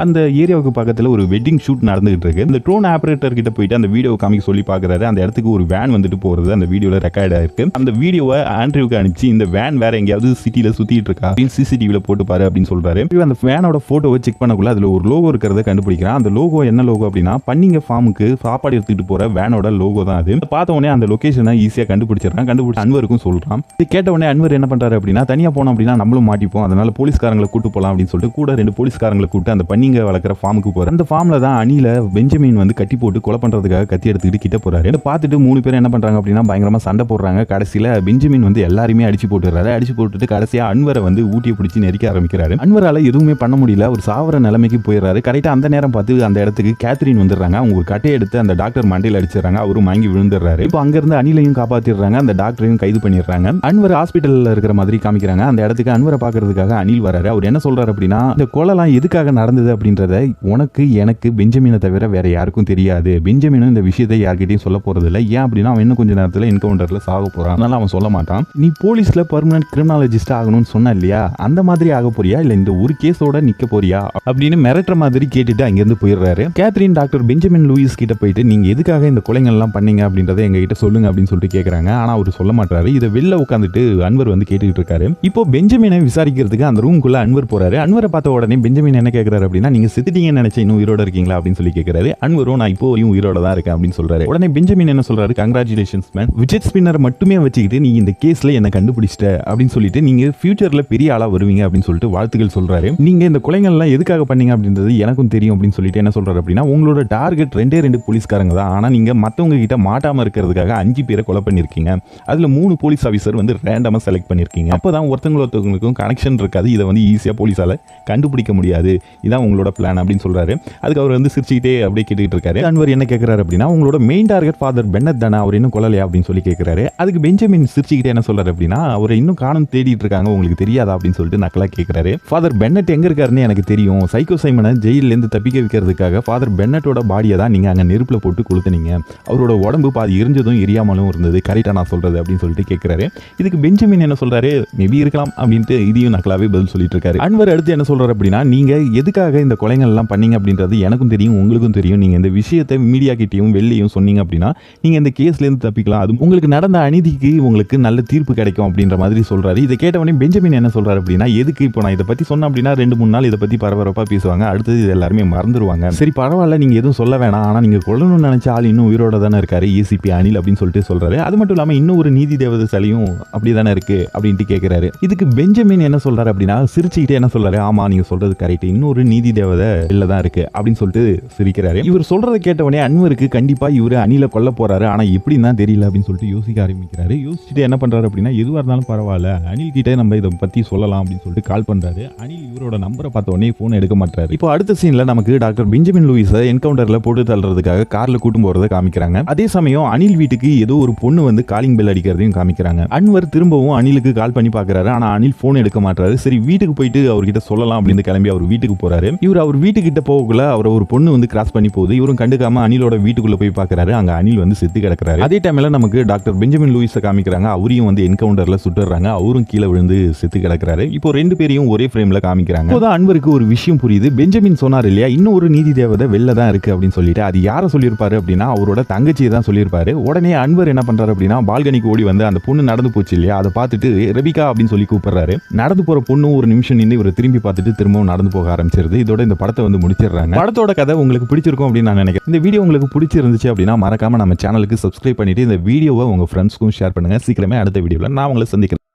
அந்த ஏரியாவுக்கு பக்கத்துல ஒரு வெட்டிங் ஷூட் நடந்துகிட்டு இருக்கு. இந்த ட்ரோன் ஆபரேட்டர் கிட்ட போயிட்டு அந்த வீடியோ காமிக்க சொல்லி பார்க்கறாரு. அந்த இடத்துக்கு ஒரு வேன் வந்துட்டு போறது அந்த வீடியோல ரெக்கார்ட் ஆயிருக்கு. அந்த வீடியோவை ஆண்ட்ரியூக்கு அனுப்பிச்சு இந்த வேன் வேற எங்கேயாவது சிட்டில சுத்திட்டு இருக்கா அப்படின்னு சிசிடிவில போட்டு பாரு அப்படின்னு சொல்றாரு. அந்த வேனோட போட்டோவை செக் பண்ணக்குள்ள அதுல ஒரு லோகோ இருக்கிறத கண்டுபிடிக்கிறான். அந்த லோகோ என்ன லோகோ அப்படின்னா, பன்னிங்க ஃபார்முக்கு சாப்பாடு எடுத்துட்டு போற வேனோட லோகோ தான் அது. பார்த்த உடனே அந்த லொகேஷனை ஈஸியா கண்டுபிடிச்சிடறான். கண்டுபிடிச்சு அன்வருக்கும் சொல்றான். இது கேட்ட உடனே அன்வர் என்ன பண்றாரு அப்படின்னா, தனியா போனோம் அப்படின்னா நம்மளும் மாட்டிப்போம், அதனால போலீஸ்காரங்களை கூட்டு போலாம் அப்படின்னு சொல்லிட்டு கூட 2 போலீஸ்காரங்களை கூட்டு அந்த பன்னிங்க வளர்க்குற ஃபார்முக்கு போறாரு. அந்த ஃபார்ம்ல தான் அணில பெஞ்சமின் வந்து கட்டி போட்டு கொலை பண்றதுக்காக கத்தி எடுத்துக்கிட்டு கிட்ட போறாரு. இதை பார்த்துட்டு 3 பேர் என்ன பண்றாங்க அப்படின்னா பயங்கரமா சண்டை போடுறாங்க. கடைசியில பெஞ்சமின் வந்து எல்லாருமே அடிச்சு போட்டுறாரு. அடிச்சு போட்டுட்டு கடைசியா அன்வரை வந்து ஊட்டியை பிடிச்சி நெரிக்க ஆரம்பிக்கிறாரு. அன்வரால எதுவுமே பண்ண முடியல. ஒரு சாவர நிலைமைக்கு போயிடுறாரு. கரெக்டா அந்த நேரம் பார்த்து அந்த இடத்துக்கு கேத்ரின் வந்துடுறாங்க. அவங்க ஒரு கட்டையை எடுத்து அந்த டாக்டர் மண்டையில அடிச்சிடறாங்க. அவரும் வாங்கி விழுந்துடுறாரு. இப்போ அங்க இருந்து அணிலையும் காப்பாத்திடுறாங்க. அந்த டாக்டரையும் கைது பண்ணிடுறாங்க. அன்வர் ஹாஸ்பிட்டல்ல இருக்கிற மாதிரி காமிக்கிறாங்க. அந்த இடத்துக்கு அன்வரை பாக்குறதுக்காக அனில் வராரு. அவர் என்ன சொல்றாரு அப்படின்னா இந்த கொலைலாம் எதுக்காக நடந்தது அப்படின்றத உனக்கு எனக்கு பெஞ்சமினை தவிர வேற யாருக்கும் தெரியாது. பெஞ்சமினும் இந்த விஷயத்தை யார்கிட்டயும் சொல்ல போறது இல்லை. ஏன் அப்படின்னா அவன் இன்னும் கொஞ்ச நேரத்தில் என்கவுண்டர்ல சாக போறான். அதனால அவன் சொல்ல மாட்டான். நீ போலீஸ்ல பெர்மனன்ட் கிரிமினாலஜிஸ்ட் ஆகணும்னு சொன்ன இல்லையா, அந்த மாதிரி ஆக போறியா இல்ல இந்த ஒரு கேஸோட நிக்க போறியா அப்படின்னு மிரட்டுற மாதிரி கேட்டுட்டு அங்கிருந்து போயிடுறாரு. கேத்ரின் டாக்டர் பெஞ்சமின் லூயிஸ் கிட்ட போயிட்டு நீங்க எதுக்காக இந்த கொலைகள் எல்லாம் பண்ணீங்க அப்படின்றத எங்க கிட்ட சொல்லுங்க அப்படின்னு சொல்லிட்டு கேக்குறாங்க. ஆனா அவர் சொல்ல மாட்டாரு. இதை வெளில உட்காந்துட்டு அன்வர் வந்து கேட்டுக்கிட்டு இருக்காரு. இப்போ பெஞ்சமினை விசாரிக்கிறதுக்கு அந்த ரூம்குள்ள அன்வர் போறாரு. அன்வரை பார்த்த உடனே பெஞ்சமின் என்ன கேட்கிறாரு அப்படின்னா நீங்க செத்துட்டீங்கன்னு நினைச்ச இன்னும் உயிரோட இருக்கீங்களா அப்படின்னு சொல்லி கேட்கிறாரு. அன்வரும் நான் இப்போ உயிரோட தான் இருக்கேன் அப்படின்னு சொல்றாரு. உடனே பெஞ்சமின் என்ன சொல்றாரு, கங்க்ராச்சுலேஷன்ஸ் மேன், விஜெட் ஸ்பின்னர் மட்டுமே வச்சுக்கிட்டு நீ இந்த கேஸ்ல என்ன கண்டுபிடிச்சிட்ட அப்படின்னு சொல்லிட்டு நீங்க ஃபியூச்சர்ல பெரிய ஆளா வருவீங்க அப்படின்னு சொல்லிட்டு வாழ்த்துக்கள் சொல்றாரு. நீங்க இந்த கொலைகள் எல்லாம் எதுக்காக பண்ணீங்க அப்படின்றது எனக்கும் தெரியும் அப்படின்னு சொல்லிட்டு என்ன சொல்றாரு அப்படின்னா உங்களோட டார்கெட் 2 போலீஸ்காரங்க தான். ஆனா நீங்க மத்தவங்க கிட்ட மாட்டாம இருக்கிறதுக்காக 5 பேரை கொலை பண்ணிருக்கீங்க. அதுல 3 போலீஸ் ஆபீசர் வந்து ரேண்டமா செலக்ட் பண்ணிருக்கீங்க. அப்பதான் ஒருத்தவங்களுக்கும் கனெக்ஷன் இருக்காது. இதை வந்து ஈஸியா போலீஸால கண்டுபிடிக்க முடியாது. இதான் உங்களோட பிளான் அப்படின்னு சொல்றாரு. அதுக்கு அவர் வந்து சிரிச்சுக்கிட்டே அப்படியே கேட்டுக்கிட்டு இருக்காரு. அன்வர் என்ன கேட்கிறாரு அப்படின்னா உங்களோட மெயின் டார்கெட் ஃபாதர் பென்னட் தானே, அவர் இன்னும் கொல்லலையா அப்படின்னு சொல்லி கேட்கிறாரு. அதுக்கு பெஞ்சமின் சிரிச்சுக்கிட்டே என்ன சொல்றாரு அப்படின்னா அவரை இன்னும் காணும் தேடிட்டு இருக்காங்க, உங்களுக்கு தெரியாதா அப்படின்னு சொல்லிட்டு நக்கலா கேட்கிறாரு. ஃபாதர் பென்னட் எங்க இருக்காருன்னு எனக்கு தெரியும். சைக்கோ சைமனை ஜெயில இருந்து தப்பிக்க வைக்கிறதுக்காக ஃபாதர் பென்னட்டோட பாடியை தான் நீங்க அங்க நெருப்புல போட்டு கொளுத்துனீங்க. அவரோட உடம்பு பாதி எரிஞ்சதும் எரியாமலும் இருந்தது. கரெக்டா நான் சொல்றது அப்படின்னு சொல்லிட்டு கேட்கிறாரு. இதுக்கு பெஞ்சமின் என்ன சொல்றாரு, மேபி இருக்கலாம் அப்படின்ட்டு இதையும் நக்கலாவே பதில் சொல்லிட்டு இருக்காரு. அன்வர் அடுத்து என்ன சொல்றாரு அப்படின்னா நீங்க எதுக்காக இந்த கொலைகள் எல்லாம் பண்ணீங்க அப்படின்றது எனக்கும் தெரியும், உங்களுக்கும் தெரியும். நீங்க இந்த விஷயத்தை மீடியா கிட்டையும் வெளியும் சொன்னீங்க அப்படின்னா நீங்க இந்த கேஸ்ல இருந்து தப்பிக்கலாம். அது உங்களுக்கு நடந்த அநீதிக்கு உங்களுக்கு நல்ல தீர்ப்பு கிடைக்கும் அப்படின்ற மாதிரி சொல்றாரு. இதை கேட்டவனே பெஞ்சமின் என்ன சொல்றாரு அப்படின்னா எதுக்கு இப்போ நான் இதை பத்தி சொன்னேன் அப்படின்னா 2-3 நாள் இதை பத்தி பரபரப்பா பேசுவாங்க. அடுத்தது இது எல்லாருமே மறந்துடுவாங்க. சரி பரவாயில்ல, நீங்க எதுவும் சொல்ல வேணாம். ஆனா நீங்க கொல்லணும்னு நினைச்ச ஆள் இன்னும் உயிரோட தானே இருக்காரு, ஏசிபி அனில் அப்படின்னு சொல்லிட்டு சொல்றாரு. அது மட்டும் இல்லாம இன்னும் ஒரு நீதி தேவதை சிலையும் அப்படி தானே இருக்கு அப்படின்ட்டு கேட்கிறாரு. இதுக்கு பெஞ்சமின் என்ன சொல்றாரு அப்படின்னா சிரிச்சுக்கிட்டே என்ன சொல்றாரு, ஆமா நீங்க சொல்றது கரெக்ட், இன்னொரு நீதி தேவதை இல்ல தான் இருக்கு அப்படின்னு சொல்லிட்டு சிரிக்கிறாரு. இவர் சொல்றதை கேட்டவனே அன்வருக்கு கண்டிப்பா இவரு அணில கொல்ல போறாரு, ஆனா எப்படின்னு தான் தெரியல அப்படின்னு சொல்லிட்டு யோசிக்க ஆரம்பிக்கிறாரு. யோசிச்சுட்டு என்ன பண்றாரு அப்படின்னா எதுவா இருந்தாலும் பரவாயில்ல, அனில் கிட்ட நம்ம இதை பத்தி சொல்லலாம் அப்படின்னு சொல்லிட்டு கால் பண்றாரு. அனில் இவரோட நம்பரை பார்த்த உடனே போன் எடுக்க மாட்டாரு. இப்போ அடுத்த சீன்ல நமக்கு டாக்டர் பெஞ்சமின் லூயிஸை என்கவுண்டர்ல போட்டு தள்ளுறதுக்காக கார்ல கூட்டும் போறதை காமிக்கிறாங்க. அதே சமயம் அனில் வீட்டுக்கு ஏதோ ஒரு பொண்ணு வந்து காலிங் பெல் அடிக்கிறதையும் காமிக்கிறாங்க. அன்வர் திரும்பவும் அனிலுக்கு கால் பண்ணி பாக்குறாரு. ஆனா அனில் போன் எடுக்க மாட்டாரு. சரி வீட்டுக்கு போயிட்டு அவர்கிட்ட சொல்லலாம் அப்படின்னு கிளம்பி அவர் வீட்டுக்கு போறாரு. இவர் அவர் வீட்டுக்கிட்ட போகக்குள்ள அவரை ஒரு பொண்ணு வந்து கிராஸ் பண்ணி போகுது. இவரும் கண்டுக்காம அனிலோட வீட்டுக்குள்ள போய் பாக்குறாரு. அங்க அனில் வந்து செத்து கிடக்குறாரு. அதே டைம்ல நமக்கு டாக்டர் பெஞ்சமின் லூயிஸை காமிக்கிறாங்க. அவரையும் வந்து என்கவுண்டர்ல சுட்டுறாங்க. அவரும் கீழே விழுந்து செத்து கிடக்குறாரு. இப்போ 2 பேரையும் ஒரே ஃப்ரேம்ல காமிக்கிறாங்க. அப்போதான் அன்வருக்கு ஒரு விஷயம் புரியுது. பெஞ்சமின் சொன்னார் இல்லையா இன்னும் ஒரு நீதி தேவதை வெளில தான் இருக்கு அப்படின்னு சொல்லிட்டு, அது யாரை சொல்லியிருப்பாரு அப்படின்னா அவரோட தங்கச்சியை தான் சொல்லியிருப்பாரு. உடனே அன்வர் என்ன பண்றாரு அப்படின்னா பால்கனிக்கு ஓடி வந்து அந்த பொண்ணு நடந்து போச்சு இல்லையா அதை பார்த்துட்டு ரெபிகா அப்படின்னு சொல்லி கூப்பிடுறாரு. நடந்து போற பொண்ணு ஒரு நிமிஷம் நின்று இவரை திரும்பி பார்த்துட்டு திரும்பவும் நடந்து போக ஆரம்பிச்சிருது. இதோட இந்த படத்தை வந்து முடிச்சிடுறாங்க. படத்தோட கதை உங்களுக்கு பிடிச்சிருக்கும் அப்படின்னு நான் நினைக்கிறேன். இந்த வீடியோ உங்களுக்கு பிடிச்சிருந்துச்சு அப்படின்னா மறக்காம நம்ம சேனலுக்கு சப்ஸ்கிரைப் பண்ணிட்டு இந்த வீடியோவை உங்க ஃப்ரெண்ட்ஸ்க்கும் ஷேர் பண்ணுங்க. சீக்கிரமே அடுத்த வீடியோல நான் உங்களை சந்திக்கிறேன்.